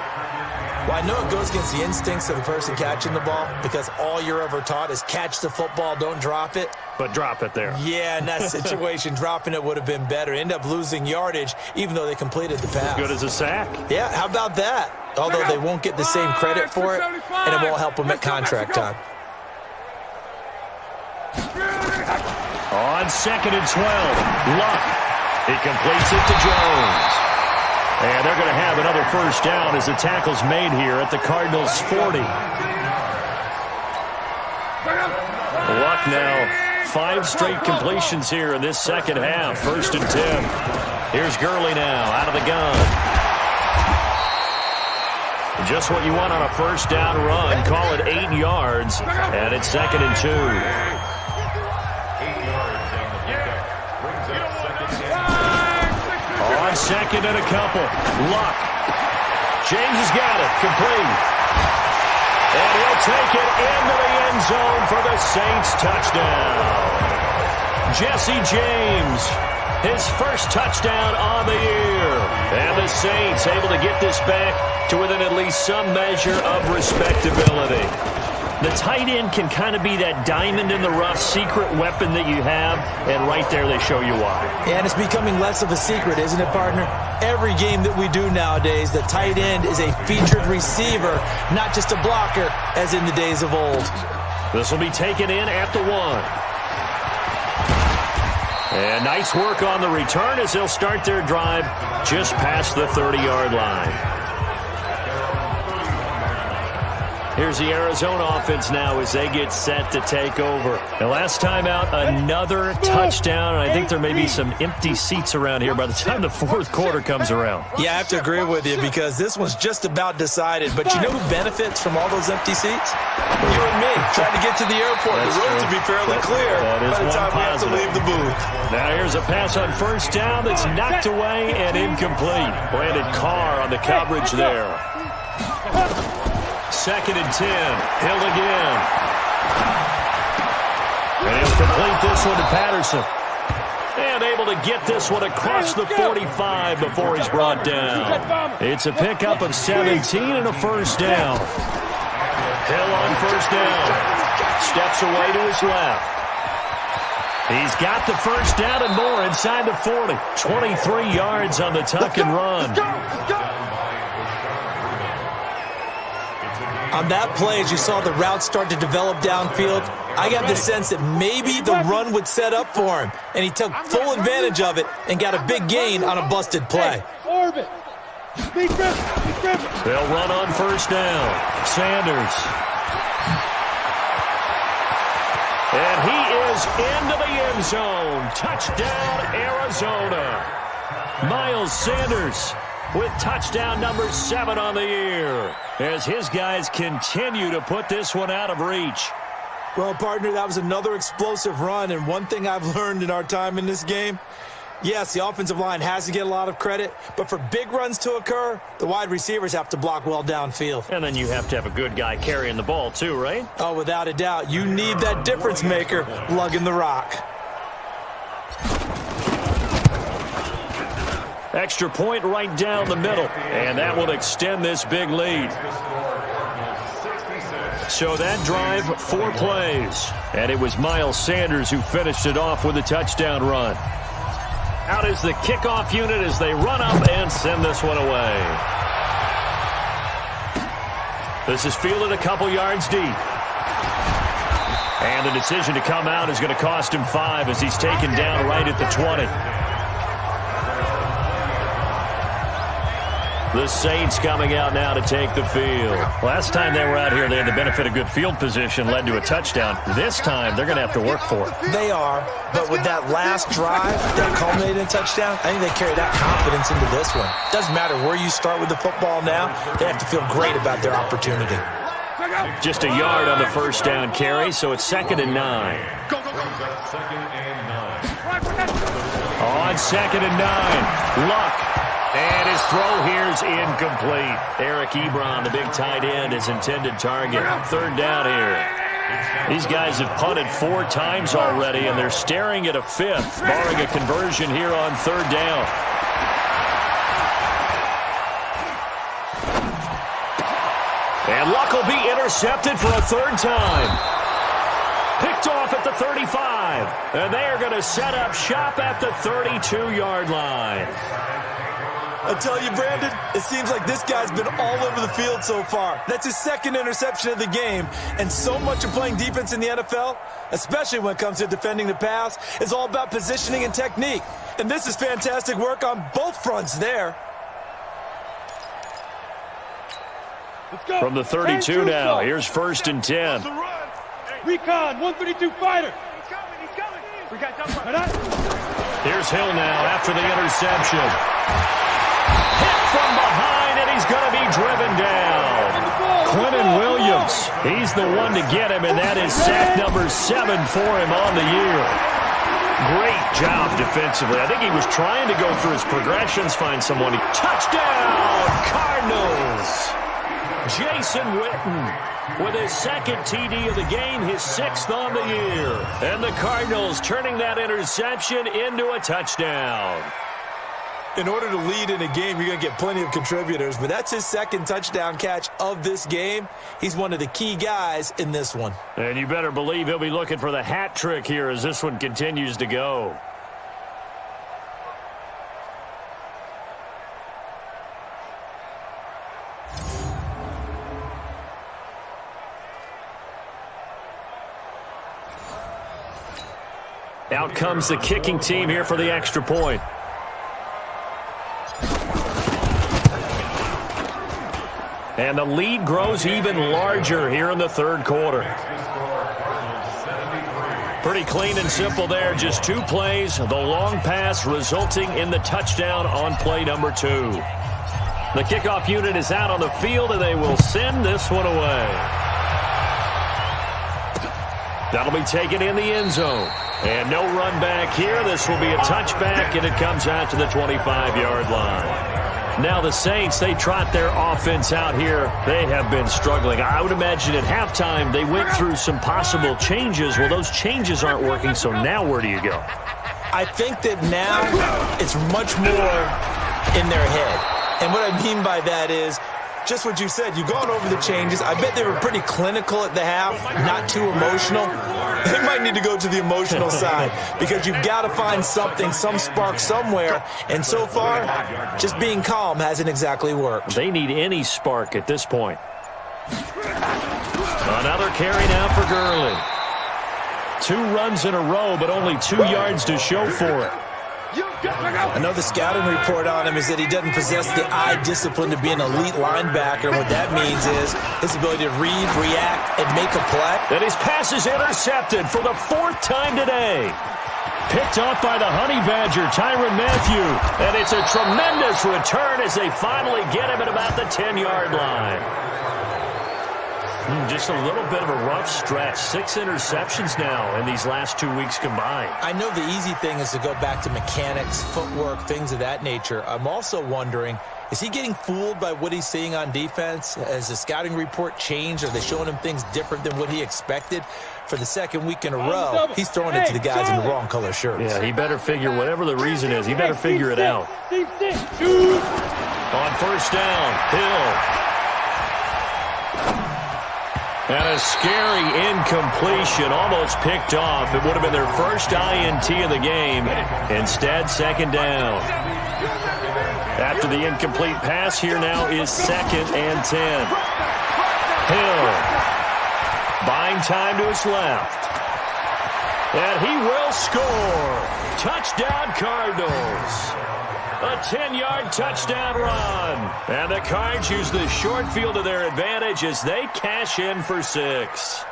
Well, I know it goes against the instincts of the person catching the ball because all you're ever taught is catch the football, don't drop it. But drop it there. Yeah, in that situation, dropping it would have been better. End up losing yardage, even though they completed the pass. Good as a sack. Yeah, how about that? Although they won't get the same credit for it, and it won't help them at contract time. On second and 12, Luck. He completes it to Jones. And they're going to have another first down as the tackle's made here at the Cardinals' 40. Luck now, 5 straight completions here in this second half. First and 10. Here's Gurley now out of the gun. Just what you want on a first down run. Call it 8 yards. And it's second and 2. On second and a couple. Luck. James has got it. Complete. And he'll take it into the end zone for the Saints touchdown. Jesse James, his first touchdown on the year. And the Saints able to get this back to within at least some measure of respectability. The tight end can kind of be that diamond in the rough secret weapon that you have, and right there they show you why. And it's becoming less of a secret, isn't it, partner? Every game that we do nowadays, the tight end is a featured receiver, not just a blocker, as in the days of old. This will be taken in at the 1. And nice work on the return as they'll start their drive just past the 30-yard line. Here's the Arizona offense now as they get set to take over. The last time out, another touchdown, and I think there may be some empty seats around here by the time the fourth quarter comes around. Yeah, I have to agree with you because this one's just about decided. But you know who benefits from all those empty seats? You and me, trying to get to the airport. The roads will be fairly clear by the time we have to leave the booth. Now here's a pass on first down that's knocked away and incomplete. Brandon Carr on the coverage there. Second and 10. Hill again. And he'll complete this one to Patterson. And able to get this one across the 45 before he's brought down. It's a pickup of 17 and a first down. Hill on first down. Steps away to his left. He's got the first down and more inside the 40. 23 yards on the tuck and run. On that play, as you saw the route start to develop downfield, I got the sense that maybe the run would set up for him, and he took full advantage of it and got a big gain on a busted play. They'll run on first down. Sanders. And he is into the end zone. Touchdown, Arizona. Miles Sanders with touchdown number 7 on the year as his guys continue to put this one out of reach. Well, partner, that was another explosive run, and one thing I've learned in our time in this game, yes, the offensive line has to get a lot of credit, but for big runs to occur, the wide receivers have to block well downfield. And then you have to have a good guy carrying the ball too, right? Oh, without a doubt. You need that difference maker lugging the rock. Extra point right down the middle, and that will extend this big lead. So that drive, 4 plays, and it was Miles Sanders who finished it off with a touchdown run. Out is the kickoff unit as they run up and send this one away. This is fielded a couple yards deep. And the decision to come out is going to cost him 5 as he's taken down right at the 20. The Saints coming out now to take the field. Last time they were out here, they had the benefit of good field position, led to a touchdown. This time, they're going to have to work for it. They are, but with that last drive that culminated in a touchdown, I think they carry that confidence into this one. Doesn't matter where you start with the football now, they have to feel great about their opportunity. Just a yard on the first down carry, so it's 2nd and 9. Go. Second and 9. On 2nd and 9, Luck. And his throw here is incomplete. Eric Ebron, the big tight end, his intended target. 3rd down here. These guys have punted 4 times already, and they're staring at a 5th, barring a conversion here on 3rd down. And Luck will be intercepted for a 3rd time. Picked off at the 35. And they are going to set up shop at the 32-yard line. I tell you, Brandon, it seems like this guy's been all over the field so far. That's his 2nd interception of the game. And so much of playing defense in the NFL, especially when it comes to defending the pass, is all about positioning and technique. And this is fantastic work on both fronts there. Let's go. From the 32 now, here's 1st and 10. Recon, 132 fighter. He's coming. We got double. Here's Hill now after the interception. Hit from behind, and he's going to be driven down. Quentin Williams, he's the one to get him, and that is sack number 7 for him on the year. Great job defensively. I think he was trying to go through his progressions, find someone. Touchdown, Cardinals. Jason Witten with his 2nd TD of the game, his 6th on the year. And the Cardinals turning that interception into a touchdown. In order to lead in a game, you're going to get plenty of contributors, but that's his 2nd touchdown catch of this game. He's one of the key guys in this one. And you better believe he'll be looking for the hat trick here as this one continues to go. Out comes the kicking team here for the extra point. And the lead grows even larger here in the 3rd quarter. Pretty clean and simple there. Just 2 plays. The long pass resulting in the touchdown on play number 2. The kickoff unit is out on the field, and they will send this one away. That'll be taken in the end zone. And no run back here. This will be a touchback, and it comes out to the 25-yard line. Now the Saints, they trot their offense out here. They have been struggling. I would imagine at halftime they went through some possible changes. Well, those changes aren't working, so now where do you go? I think that now it's much more in their head. And what I mean by that is just what you said. You've gone over the changes. I bet they were pretty clinical at the half, not too emotional. They might need to go to the emotional side because you've got to find something, some spark somewhere. And so far, just being calm hasn't exactly worked. They need any spark at this point. Another carry now for Gurley. 2 runs in a row, but only 2 yards to show for it. I know the scouting report on him is that he doesn't possess the eye discipline to be an elite linebacker. What that means is his ability to read, react, and make a play. And his pass is intercepted for the 4th time today. Picked off by the Honey Badger, Tyrann Mathieu. And it's a tremendous return as they finally get him at about the 10-yard line. Just a little bit of a rough stretch. 6 interceptions now in these last 2 weeks combined. I know the easy thing is to go back to mechanics, footwork, things of that nature. I'm also wondering, is he getting fooled by what he's seeing on defense? Has the scouting report changed? Are they showing him things different than what he expected? For the second week in a row, he's throwing it to the guys in the wrong color shirts. Yeah, he better figure, whatever the reason is, he better figure it out. On first down, Hill. And a scary incompletion, almost picked off. It would have been their first INT of the game. Instead, second down. After the incomplete pass, here now is 2nd and 10. Hill buying time to his left. And he will score. Touchdown, Cardinals. A 10-yard touchdown run. And the Cards use the short field to their advantage as they cash in for 6.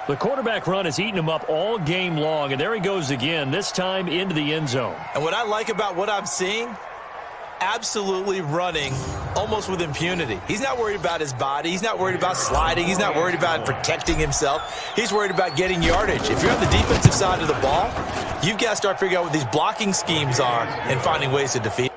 The quarterback run has eaten him up all game long, and there he goes again, this time into the end zone. And what I like about what I'm seeing, absolutely running almost with impunity. He's not worried about his body. He's not worried about sliding. He's not worried about protecting himself. He's worried about getting yardage. If you're on the defensive side of the ball, you've got to start figuring out what these blocking schemes are and finding ways to defeat.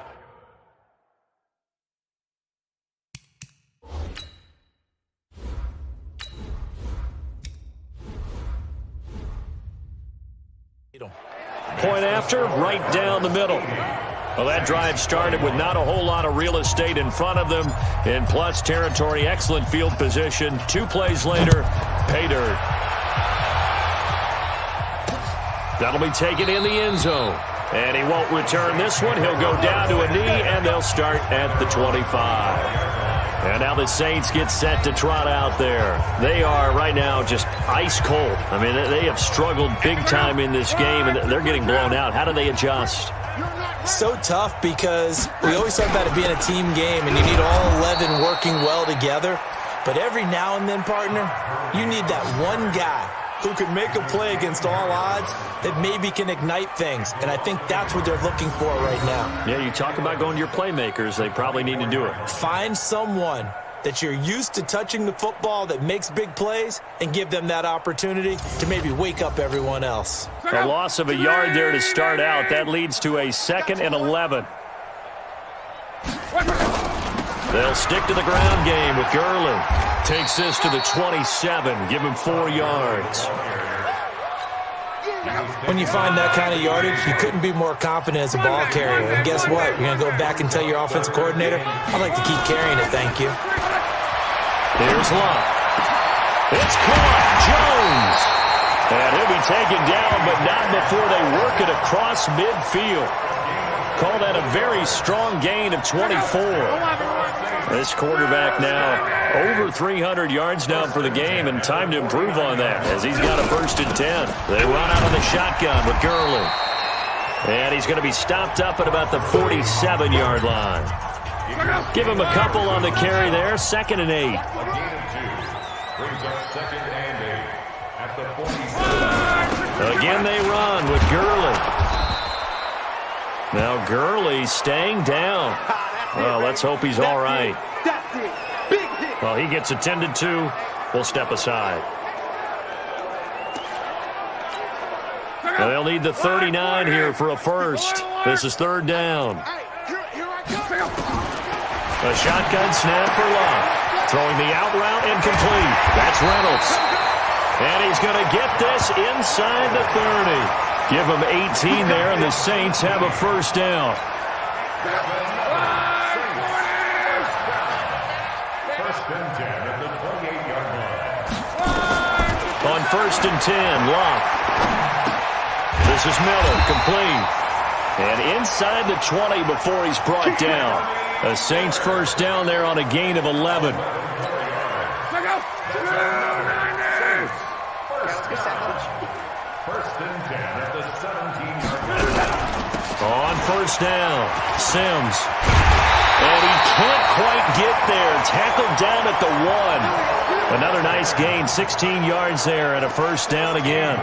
Point after, right down the middle. Well, that drive started with not a whole lot of real estate in front of them. In plus territory, excellent field position. 2 plays later, pay dirt. That'll be taken in the end zone. And he won't return this one. He'll go down to a knee, and they'll start at the 25. And now the Saints get set to trot out there. They are right now just ice cold. I mean, they have struggled big time in this game, and they're getting blown out. How do they adjust? So tough because we always talk about it being a team game, and you need all 11 working well together. But every now and then, partner, you need that one guy who can make a play against all odds that maybe can ignite things. And I think that's what they're looking for right now. Yeah, you talk about going to your playmakers. They probably need to do it. Find someone that you're used to touching the football that makes big plays and give them that opportunity to maybe wake up everyone else. A loss of a yard there to start out. That leads to a 2nd and 11. They'll stick to the ground game with Gurley. Takes this to the 27. Give him 4 yards. When you find that kind of yardage, you couldn't be more confident as a ball carrier. And guess what? You're going to go back and tell your offensive coordinator, I'd like to keep carrying it, thank you. Here's Luck. It's caught. Jones. And he'll be taken down, but not before they work it across midfield. Call that a very strong gain of 24. This quarterback now over 300 yards now for the game, and time to improve on that as he's got a 1st and 10. They run out of the shotgun with Gurley. And he's going to be stopped up at about the 47-yard line. Give him a couple on the carry there. 2nd and 8. Brings up 2nd and 8 at the 47. Again they run with Gurley. Now Gurley staying down. Well, let's hope he's all right. Well, he gets attended to. We'll step aside. Well, they'll need the 39 here for a first. This is 3rd down. A shotgun snap for Luck. Throwing the out route incomplete. That's Reynolds. And he's going to get this inside the 30. Give him 18 there, and the Saints have a 1st down. On 1st and 10, Luck. This is Miller, complete. And inside the 20 before he's brought down. The Saints 1st down there on a gain of 11. On 1st down, Sims. And he can't quite get there. Tackled down at the 1. Another nice gain, 16 yards there, and a 1st down again.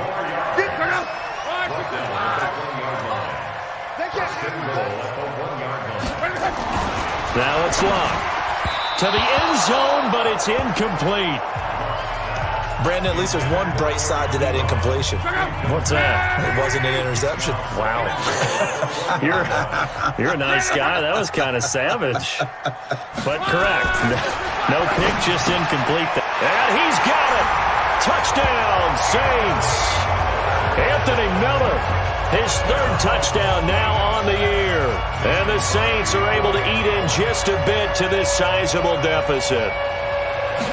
Now it's Luck. to the end zone, but it's incomplete. Brandon, at least there's one bright side to that incompletion. What's that? It wasn't an interception. Wow. You're a nice guy. That was kind of savage. But correct. No pick, just incomplete. And he's got it. Touchdown, Saints. Anthony Miller, his third touchdown now on the year. And the Saints are able to eat in just a bit to this sizable deficit.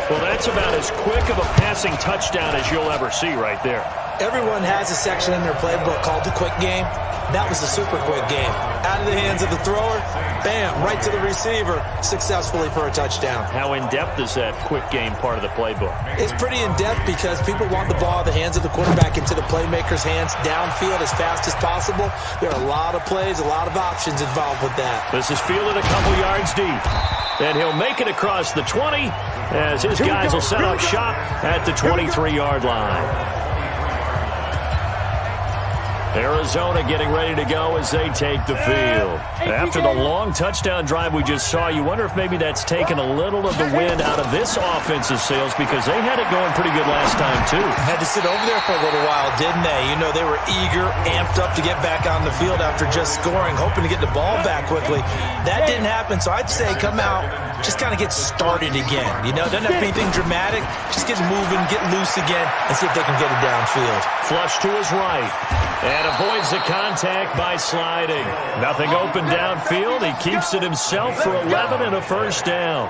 Well, that's about as quick of a passing touchdown as you'll ever see right there. Everyone has a section in their playbook called the quick game. That was the super quick game. Out of the hands of the thrower, bam, right to the receiver, successfully for a touchdown. How in-depth is that quick game part of the playbook? It's pretty in-depth because people want the ball in the hands of the quarterback into the playmaker's hands downfield as fast as possible. There are a lot of plays, a lot of options involved with that. This is fielded a couple yards deep. And he'll make it across the 20 as his guys will set up shop at the 23-yard line. Arizona getting ready to go as they take the field. After the long touchdown drive we just saw, you wonder if maybe that's taken a little of the wind out of this offensive sails because they had it going pretty good last time, too. Had to sit over there for a little while, didn't they? You know, they were eager, amped up to get back on the field after just scoring, hoping to get the ball back quickly. That didn't happen, so I'd say come out, just kind of get started again. You know, doesn't have to be anything dramatic. Just get moving, get loose again, and see if they can get it downfield. Flush to his right. And avoids the contact by sliding. Nothing open downfield. He keeps it himself for 11 and a first down.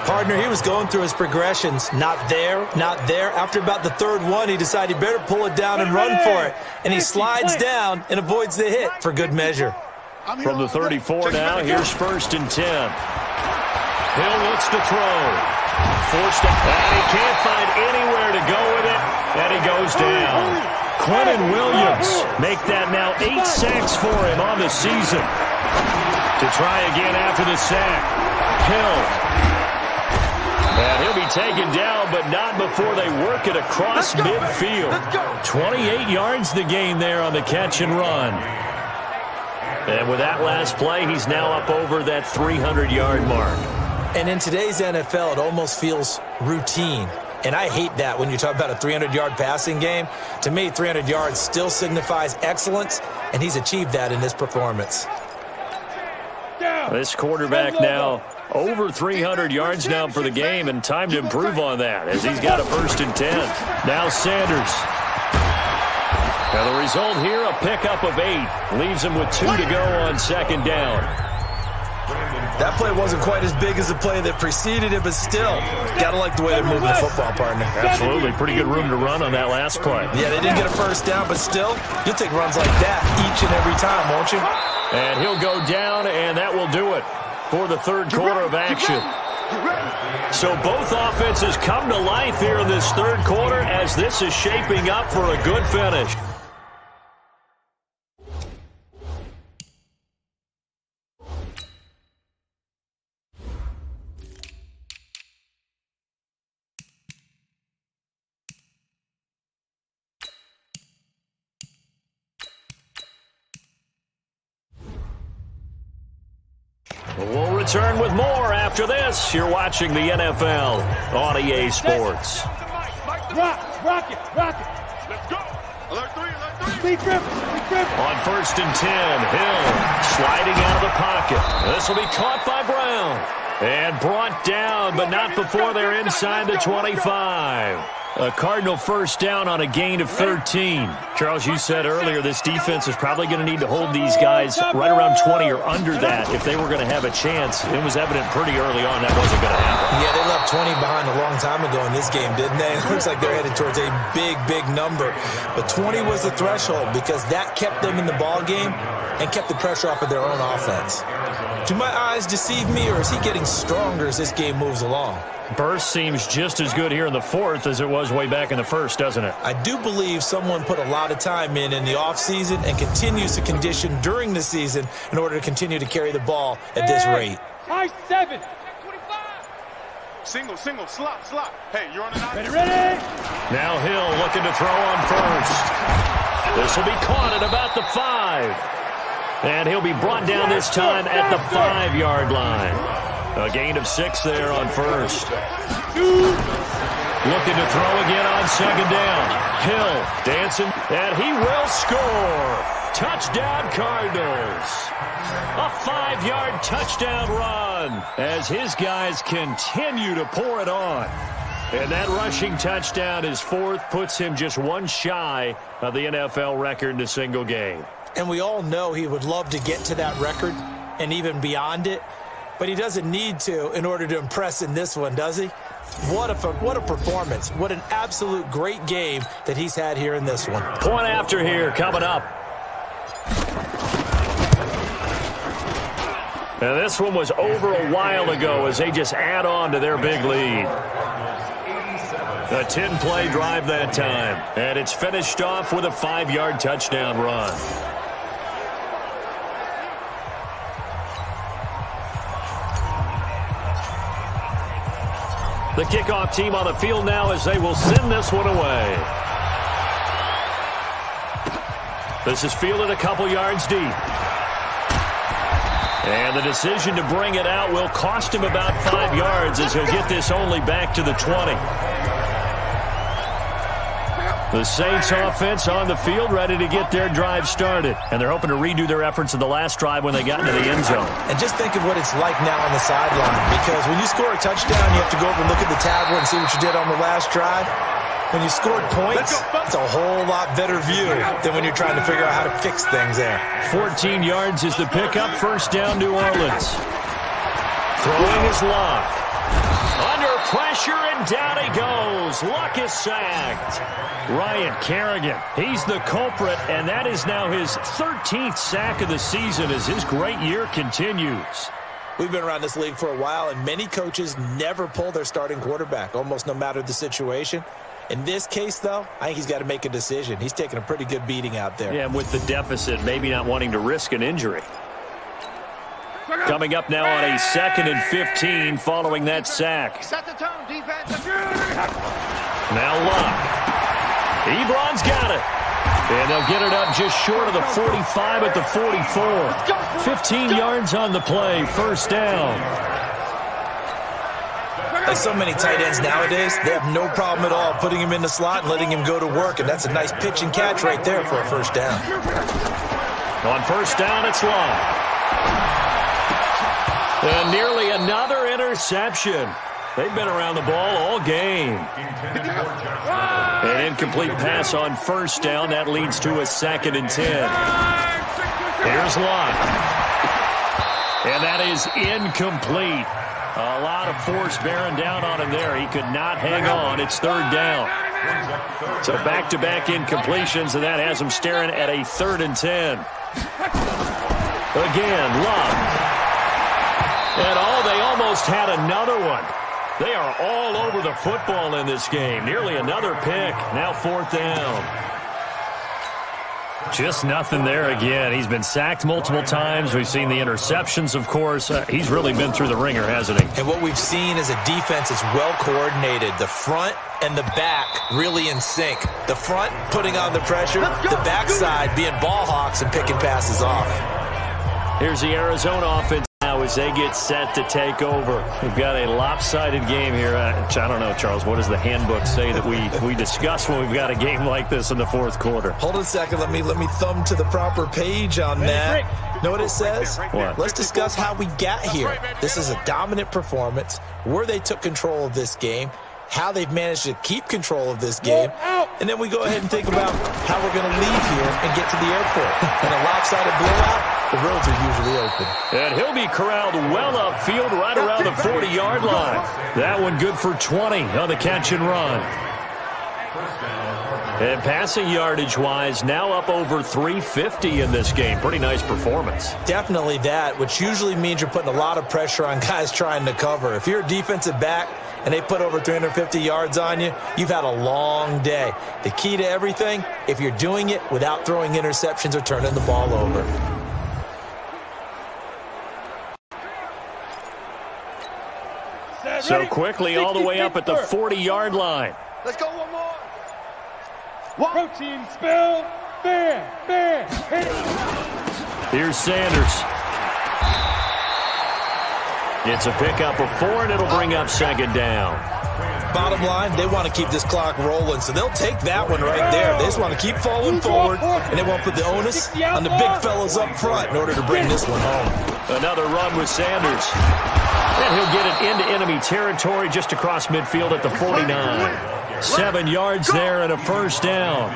Partner, he was going through his progressions. Not there, not there. After about the third one, he decided he better pull it down and run for it. And he slides down and avoids the hit for good measure. From the 34 now, here's 1st and 10. Hill looks to throw. Forced up. And he can't find anywhere to go with it. And he goes down. Quentin Williams make that now 8 sacks for him on the season. To try again after the sack. Hill. And he'll be taken down, but not before they work it across midfield. 28 yards the gain there on the catch and run. And with that last play, he's now up over that 300-yard mark. And in today's NFL, it almost feels routine. And I hate that when you talk about a 300-yard passing game. To me, 300 yards still signifies excellence, and he's achieved that in this performance. This quarterback now over 300 yards now for the game, and time to improve on that as he's got a 1st and 10. Now Sanders. Now the result here, a pickup of 8. Leaves him with 2 to go on 2nd down. That play wasn't quite as big as the play that preceded it, but still, got to like the way they're moving the football, partner. Absolutely. Pretty good room to run on that last play. Yeah, they didn't get a first down, but still, you'll take runs like that each and every time, won't you? And he'll go down, and that will do it for the 3rd quarter of action. So both offenses come to life here in this 3rd quarter as this is shaping up for a good finish. We'll return with more after this. You're watching the NFL on EA Sports. Rock it. Let's go. Alert 3. On 1st and 10, Hill sliding out of the pocket. This will be caught by Brown. And brought down, but not before they're inside the 25. A Cardinal first down on a gain of 13. Charles, you said earlier this defense is probably going to need to hold these guys right around 20 or under that if they were going to have a chance. It was evident pretty early on that wasn't going to happen. Yeah, they left 20 behind a long time ago in this game, didn't they? It looks like they're headed towards a big number. But 20 was the threshold because that kept them in the ball game and kept the pressure off of their own offense. Do my eyes deceive me, or is he getting stronger as this game moves along? Burst seems just as good here in the 4th as it was way back in the 1st, doesn't it? I do believe someone put a lot of time in the offseason and continues to condition during the season in order to continue to carry the ball at this rate. High 7. 25. Single, slot. Hey, you're on an eye. Ready. Now Hill looking to throw on 1st. This will be caught at about the 5. And he'll be brought down this time at the 5-yard line. A gain of 6 there on first. Looking to throw again on second down. Hill dancing, and he will score. Touchdown, Cardinals. A 5-yard touchdown run as his guys continue to pour it on. And that rushing touchdown, his 4th, puts him just 1 shy of the NFL record in a single game. And we all know he would love to get to that record and even beyond it, but he doesn't need to in order to impress in this one, does he? What a performance. What an absolute great game that he's had here in this one. Point after here coming up. Now this one was over a while ago as they just add on to their big lead. A 10-play drive that time. And it's finished off with a 5-yard touchdown run. The kickoff team on the field now as they will send this one away. This is fielded a couple yards deep. And the decision to bring it out will cost him about 5 yards as he'll get this only back to the 20. The Saints offense on the field ready to get their drive started. And they're hoping to redo their efforts in the last drive when they got into the end zone. And just think of what it's like now on the sideline. Because when you score a touchdown, you have to go over and look at the tablet and see what you did on the last drive. When you scored points, it's a whole lot better view than when you're trying to figure out how to fix things there. 14 yards is the pickup. First down, New Orleans. Throwing his Luck. Under pressure, and down he goes. Luck is sacked. Ryan Kerrigan, he's the culprit, and that is now his 13th sack of the season as his great year continues. We've been around this league for a while, and many coaches never pull their starting quarterback, almost no matter the situation. In this case, though, I think he's got to make a decision. He's taking a pretty good beating out there. Yeah, and with the deficit, maybe not wanting to risk an injury. Coming up now on a 2nd and 15 following that sack. Set the tone, defense. Now Luck. Ebron's got it. And they'll get it up just short of the 45 at the 44. 15 yards on the play, first down. Like so many tight ends nowadays, they have no problem at all putting him in the slot and letting him go to work, and that's a nice pitch and catch right there for a first down. On first down, it's Long. And nearly another interception. They've been around the ball all game. An incomplete pass on first down. That leads to a 2nd and 10. Here's Long. And that is incomplete. A lot of force bearing down on him there. He could not hang on. It's 3rd down. So back-to-back incompletions, and that has him staring at a 3rd and 10. Again, Love. And they almost had another one. They are all over the football in this game. Nearly another pick. Now 4th down. Just nothing there again. He's been sacked multiple times. We've seen the interceptions, of course. He's really been through the ringer, hasn't he? And what we've seen is a defense that's well coordinated. The front and the back really in sync. The front putting on the pressure, the backside being ball hawks and picking passes off. Here's the Arizona offense now as they get set to take over. We've got a lopsided game here. I don't know, Charles, what does the handbook say that we discuss when we've got a game like this in the 4th quarter? Hold on a second. Let me thumb to the proper page on that. Know what it says? What? Let's discuss how we got here. This is a dominant performance, where they took control of this game, how they've managed to keep control of this game, and then we go ahead and think about how we're going to leave here and get to the airport. In a lopsided blowout, the roads are usually open. And he'll be corralled well upfield right around the 40-yard line. That one good for 20 on the catch and run. And passing yardage-wise, now up over 350 in this game. Pretty nice performance. Definitely that, which usually means you're putting a lot of pressure on guys trying to cover. If you're a defensive back and they put over 350 yards on you, you've had a long day. The key to everything, if you're doing it without throwing interceptions or turning the ball over. So quickly all the way up at the 40-yard line. Let's go one more. Protein spill. Bam. Hit it. Here's Sanders. It's a pickup of 4, and it'll bring up second down. Bottom line, they want to keep this clock rolling, so they'll take that one right there. They just want to keep falling forward, and they won't put the onus on the big fellas up front in order to bring this one home. Another run with Sanders. And he'll get it into enemy territory just across midfield at the 49. 7 yards there and a first down.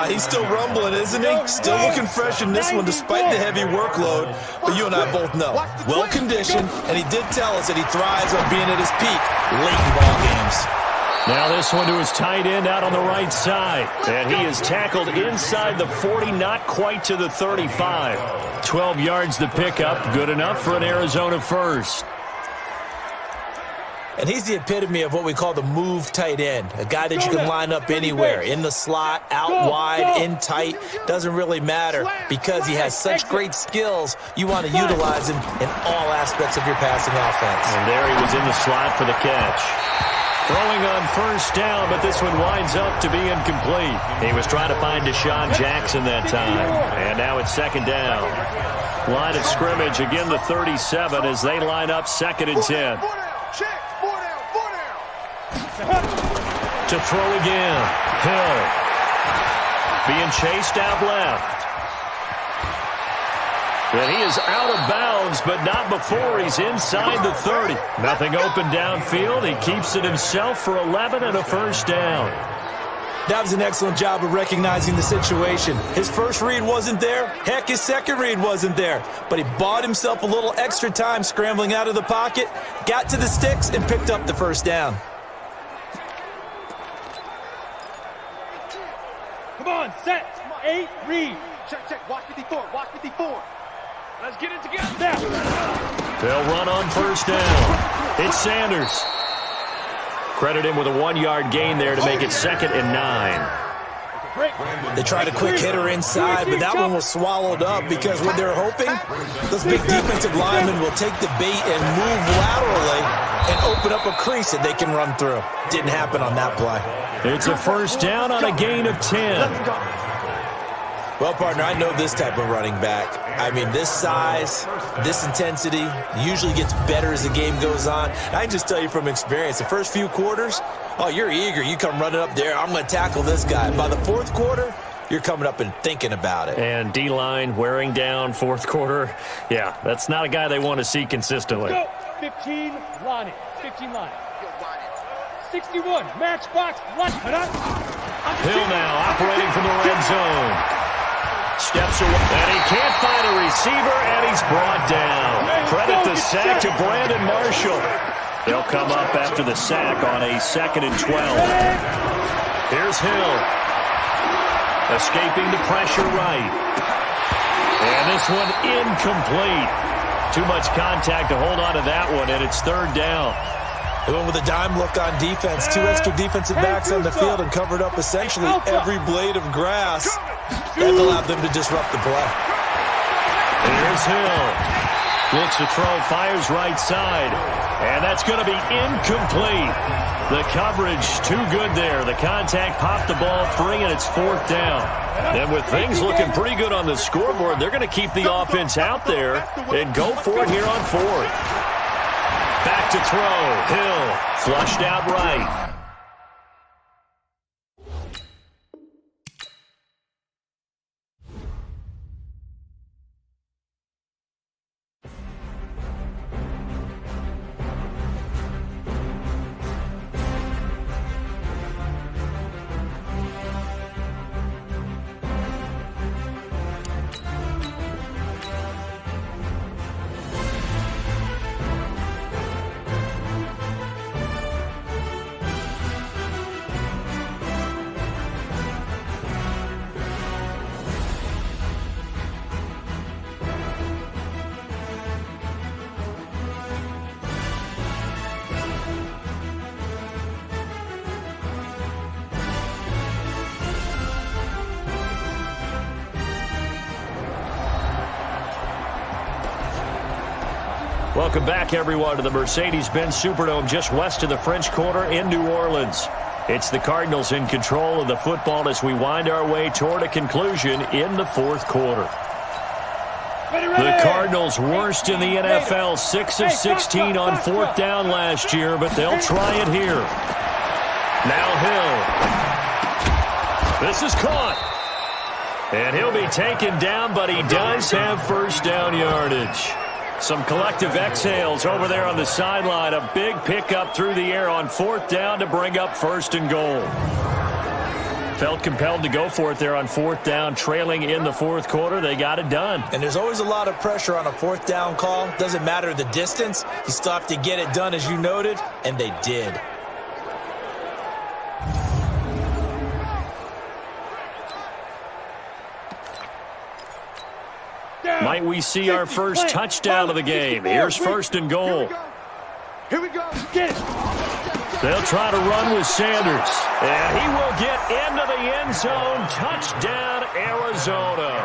He's still rumbling, isn't he? Still looking fresh in this one despite the heavy workload. But you and I both know, well-conditioned, and he did tell us that he thrives on being at his peak late in ball games. Now this one to his tight end out on the right side. And he is tackled inside the 40, not quite to the 35. 12 yards the pickup, good enough for an Arizona first. And he's the epitome of what we call the move tight end, a guy that you can line up anywhere, in the slot, out wide, in tight, doesn't really matter because he has such great skills. You want to utilize him in all aspects of your passing offense. And there he was in the slot for the catch. Throwing on first down, but this one winds up to be incomplete. He was trying to find Deshaun Jackson that time. And now it's second down. Line of scrimmage, again the 37 as they line up second and 10. To throw again. Hill. Being chased out left. And he is out of bounds, but not before he's inside the 30. Nothing open downfield. He keeps it himself for 11 and a first down. That was an excellent job of recognizing the situation. His first read wasn't there. Heck, his second read wasn't there. But he bought himself a little extra time scrambling out of the pocket, got to the sticks, and picked up the first down. Come on, set. 8, read. Check. Watch 54. Watch 54. Let's get it together now. They'll run on first down. It's Sanders. Credit him with a 1-yard gain there to make it second and 9. They tried a quick hitter inside, but that one was swallowed up because what they're hoping, those big defensive linemen will take the bait and move laterally and open up a crease that they can run through. Didn't happen on that play. It's a first down on a gain of 10. Well, partner, I know this type of running back. I mean, this size, this intensity usually gets better as the game goes on. I can just tell you from experience, the first few quarters, oh, you're eager. You come running up there, I'm going to tackle this guy. By the fourth quarter, you're coming up and thinking about it. And D-line wearing down fourth quarter. Yeah, that's not a guy they want to see consistently. Go. 15, line it. 15, line it. 61, matchbox, line it. Hill now operating from the red zone. Steps away, and he can't find a receiver, and he's brought down. Credit the sack to Brandon Marshall. They'll come up after the sack on a 2nd and 12. Here's Hill. Escaping the pressure right. And this one incomplete. Too much contact to hold on to that one, and it's third down. They went with a dime look on defense. 2 extra defensive backs on the field and covered up essentially every blade of grass. That allowed them to disrupt the play. Here's Hill. Looks to throw, fires right side. And that's going to be incomplete. The coverage too good there. The contact popped the ball free, and it's fourth down. And with things looking pretty good on the scoreboard, they're going to keep the offense out there and go for it here on fourth. Back to throw. Hill flushed out right. Welcome back, everyone, to the Mercedes-Benz Superdome just west of the French Quarter in New Orleans. It's the Cardinals in control of the football as we wind our way toward a conclusion in the fourth quarter. The Cardinals worst in the NFL, 6 of 16 on fourth down last year, but they'll try it here. Now Hill. This is caught. And he'll be taken down, but he does have first down yardage. Some collective exhales over there on the sideline. A big pickup through the air on fourth down to bring up first and goal. Felt compelled to go for it there on fourth down, trailing in the fourth quarter. They got it done. And there's always a lot of pressure on a fourth down call. Doesn't matter the distance. You still have to get it done, as you noted, and they did. Might we see our first touchdown of the game? Here's first and goal. Here we go. Get it. They'll try to run with Sanders. And he will get into the end zone. Touchdown, Arizona.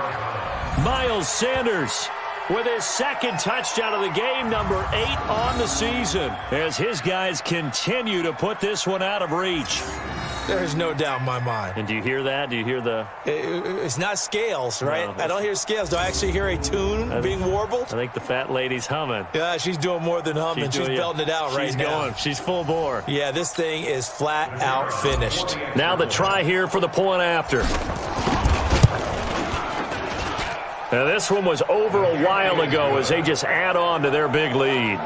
Miles Sanders with his second touchdown of the game, number 8 on the season, as his guys continue to put this one out of reach. There's no doubt in my mind. And do you hear that? Do you hear the... It's not scales, right? No, I don't hear scales. Do I actually hear a tune being warbled? I think the fat lady's humming. Yeah, she's doing more than humming. She's belting it out right now. She's full bore. Yeah, this thing is flat out finished. Now the try here for the point after. Now this one was over a while ago as they just add on to their big lead.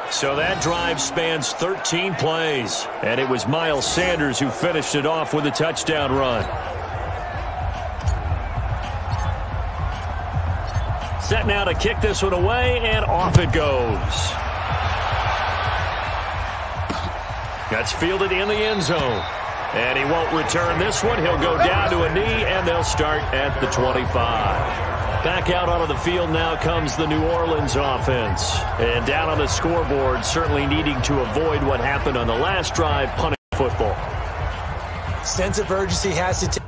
So that drive spans 13 plays, and it was Miles Sanders who finished it off with a touchdown run. Set now to kick this one away, and off it goes. That's fielded in the end zone. And he won't return this one. He'll go down to a knee, and they'll start at the 25. Back out onto the field now comes the New Orleans offense. And down on the scoreboard, certainly needing to avoid what happened on the last drive, punting football. Sense of urgency has to take.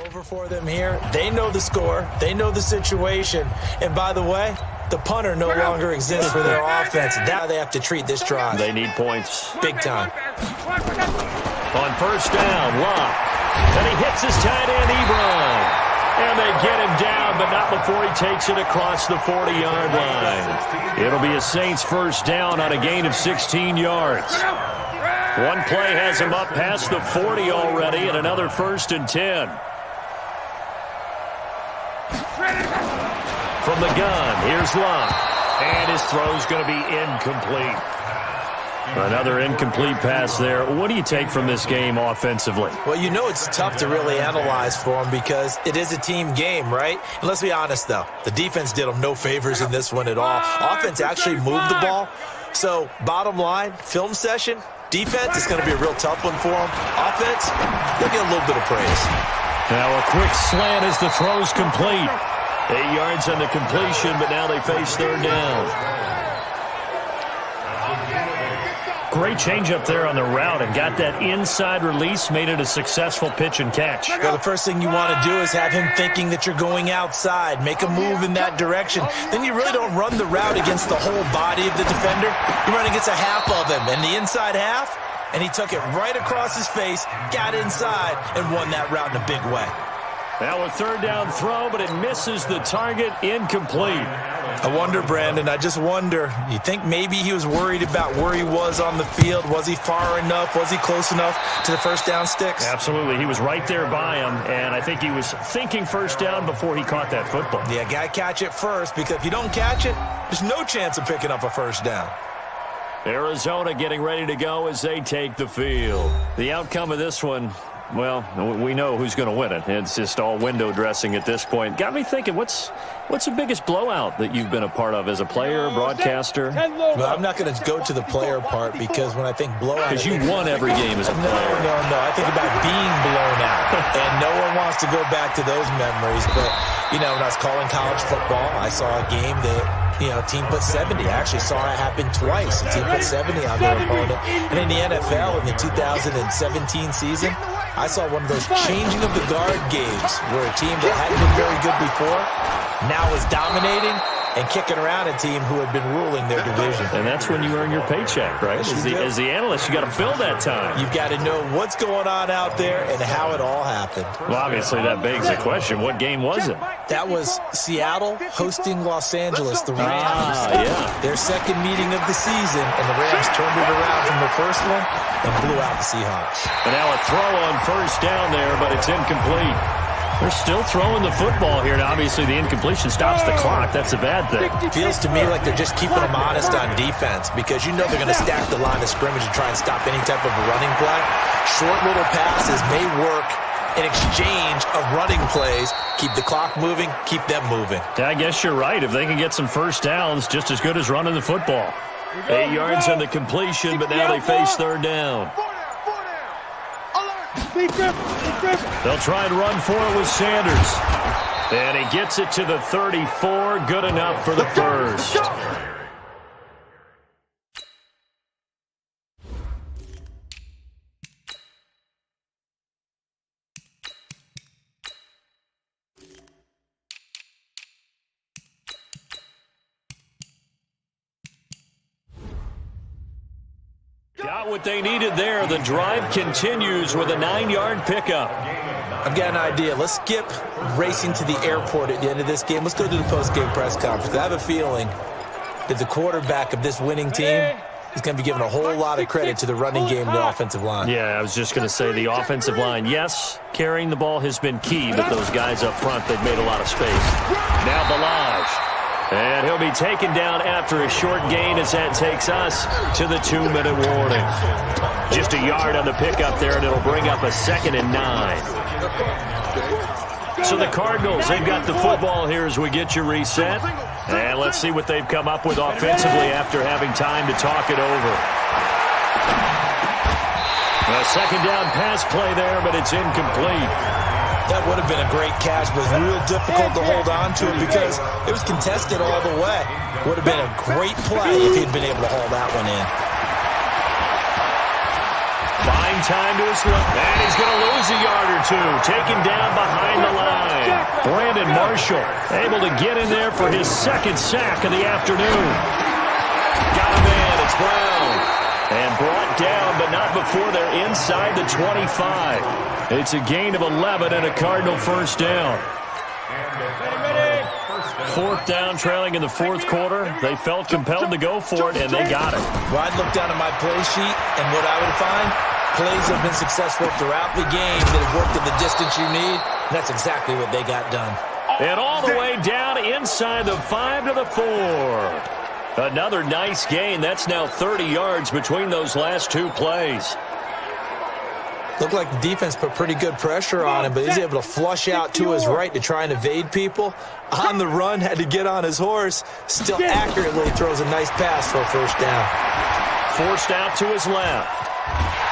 Over for them here. They know the score. They know the situation. And by the way, the punter no longer exists for their offense. Now they have to treat this drive. They need points. Big time. On first down, Locke. And he hits his tight end, Ebron. And they get him down, but not before he takes it across the 40-yard line. It'll be a Saints first down on a gain of 16 yards. One play has him up past the 40 already, and another first and 10. From the gun, here's Locke. And his throw's going to be incomplete. Another incomplete pass there. What do you take from this game offensively? Well, you know it's tough to really analyze for them because it is a team game, right? And let's be honest, though. The defense did them no favors in this one at all. Offense actually moved the ball. So, bottom line, film session, defense is going to be a real tough one for them. Offense, they'll get a little bit of praise. Now a quick slant as the throw's complete. 8 yards on the completion, but now they face third down. Great change up there on the route and got that inside release, made it a successful pitch and catch. Well, the first thing you want to do is have him thinking that you're going outside, make a move in that direction. Then you really don't run the route against the whole body of the defender. You run against a half of him, and the inside half, and he took it right across his face, got inside, and won that route in a big way. Now a third down throw, but it misses the target, incomplete. I wonder, Brandon, I just wonder, you think maybe he was worried about where he was on the field? Was he far enough? Was he close enough to the first down sticks? Absolutely. He was right there by him, and I think he was thinking first down before he caught that football. Yeah, got to catch it first, because if you don't catch it, there's no chance of picking up a first down. Arizona getting ready to go as they take the field. The outcome of this one, well, we know who's going to win it. It's just all window dressing at this point. Got me thinking, what's the biggest blowout that you've been a part of as a player, broadcaster? Well, I'm not going to go to the player part because when I think blowout... Because you won every game as a player. No. I think about being blown out. And no one wants to go back to those memories. But, you know, when I was calling college football, I saw a game that, you know, team put 70. I actually saw it happen twice. A team put 70 on their opponent. And in the NFL, in the 2017 season, I saw one of those changing of the guard games where a team that hadn't been very good before now is dominating and kicking around a team who had been ruling their division. And that's when you earn your paycheck, right? As the analyst, you got to fill that time. You've got to know what's going on out there and how it all happened. Well, obviously, that begs the question, what game was it? That was Seattle hosting Los Angeles, the Rams. Yeah. Their second meeting of the season, and the Rams turned it around from the first one and blew out the Seahawks. And now a throw on first down there, but it's incomplete. They're still throwing the football here, and obviously the incompletion stops the clock. That's a bad thing. Feels to me like they're just keeping them honest on defense because you know they're going to stack the line of scrimmage and try and stop any type of a running play. Short little passes may work in exchange of running plays. Keep the clock moving, keep them moving. I guess you're right. If they can get some first downs, just as good as running the football. 8 yards on the completion, but now they face third down. They'll try and run for it with Sanders. And he gets it to the 34. Good enough for the first. Got what they needed there. The drive continues with a 9-yard pickup. I've got an idea. Let's skip racing to the airport at the end of this game. Let's go to the post-game press conference. I have a feeling that the quarterback of this winning team is going to be giving a whole lot of credit to the running game and the offensive line. Yeah, I was just going to say the offensive line, yes, carrying the ball has been key, but those guys up front, they've made a lot of space. Now Balaj. And he'll be taken down after a short gain as that takes us to the 2-minute warning. Just a yard on the pickup there, and it'll bring up a 2nd and 9. So the Cardinals, they've got the football here as we get you reset. And let's see what they've come up with offensively after having time to talk it over. A second down pass play there, but it's incomplete. That would have been a great catch, but it was real difficult to hold on to it because it was contested all the way. Would have been a great play if he'd been able to haul that one in. Buying time to his left, and he's going to lose a yard or two. Taken down behind the line. Brandon Marshall able to get in there for his 2nd sack of the afternoon. Got him in. It's Brown. And brought down, but not before they're inside the 25. It's a gain of 11 and a Cardinal first down. 4th down, trailing in the 4th quarter. They felt compelled to go for it, and they got it. Well, I'd look down at my play sheet, and what I would find, plays have been successful throughout the game that have worked at the distance you need, and that's exactly what they got done. And all the way down inside the 5 to the 4. Another nice gain. That's now 30 yards between those last 2 plays. Looked like the defense put pretty good pressure on him, but he's able to flush out to his right to try and evade people. On the run, had to get on his horse. Still accurately throws a nice pass for a first down. Forced out to his left.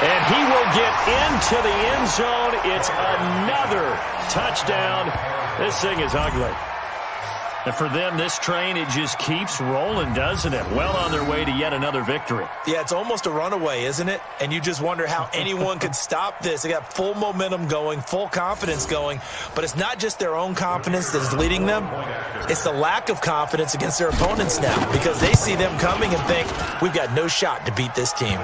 And he will get into the end zone. It's another touchdown. This thing is ugly. And for them, this train, it just keeps rolling, doesn't it? Well on their way to yet another victory. Yeah, it's almost a runaway, isn't it? And you just wonder how anyone could stop this. They got full momentum going, full confidence going. But it's not just their own confidence that's leading them. It's the lack of confidence against their opponents now because they see them coming and think, we've got no shot to beat this team.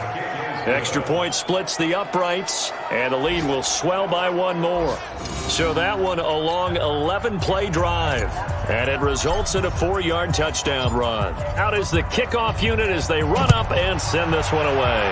Extra point splits the uprights, and the lead will swell by 1 more. So that one a long 11-play drive, and it results in a 4-yard touchdown run. Out is the kickoff unit as they run up and send this one away.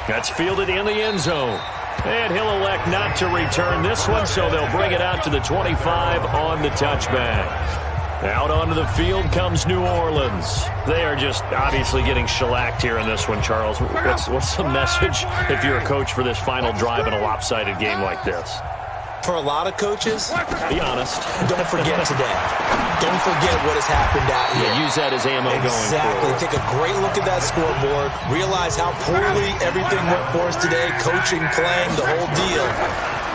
That's fielded in the end zone. And he'll elect not to return this one, so they'll bring it out to the 25 on the touchback. Out onto the field comes New Orleans. They are just obviously getting shellacked here in this one, Charles. What's the message if you're a coach for this final drive in a lopsided game like this? For a lot of coaches, be honest. Don't forget today. Don't forget what has happened out here. Yeah, use that as ammo going forward. Exactly. Take a great look at that scoreboard. Realize how poorly everything went for us today. Coaching, playing, the whole deal.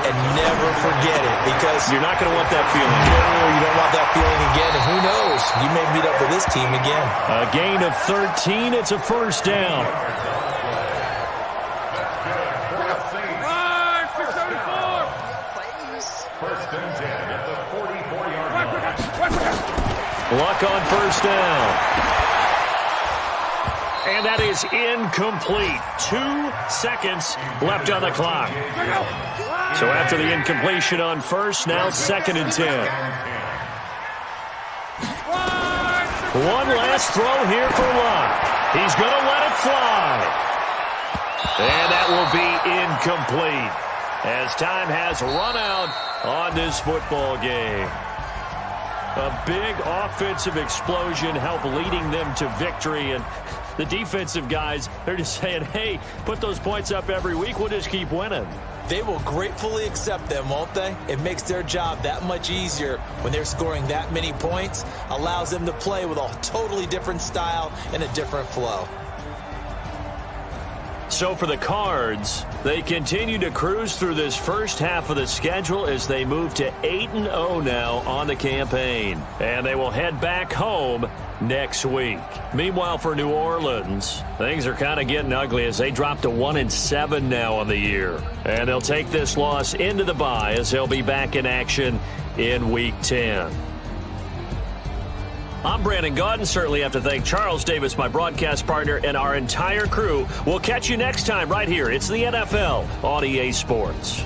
And never forget it because you're not going to want that feeling. No, you don't want that feeling again. And who knows? You may meet up with this team again. A gain of 13. It's a first down. First and 10 at the 40. Luck on first down. And that is incomplete. 2 seconds left on the clock. So after the incompletion on first, now 2nd and 10. One last throw here for Luck. He's going to let it fly. And that will be incomplete as time has run out on this football game. A big offensive explosion helped leading them to victory, and the defensive guys, they're just saying, hey, put those points up every week. We'll just keep winning. They will gratefully accept them, won't they? It makes their job that much easier when they're scoring that many points, allows them to play with a totally different style and a different flow. So for the Cards, they continue to cruise through this first half of the schedule as they move to 8-0 now on the campaign. And they will head back home next week. Meanwhile, for New Orleans, things are kind of getting ugly as they drop to 1-7 now on the year. And they'll take this loss into the bye as they'll be back in action in Week 10. I'm Brandon Gaudin. Certainly have to thank Charles Davis, my broadcast partner, and our entire crew. We'll catch you next time right here. It's the NFL on EA Sports.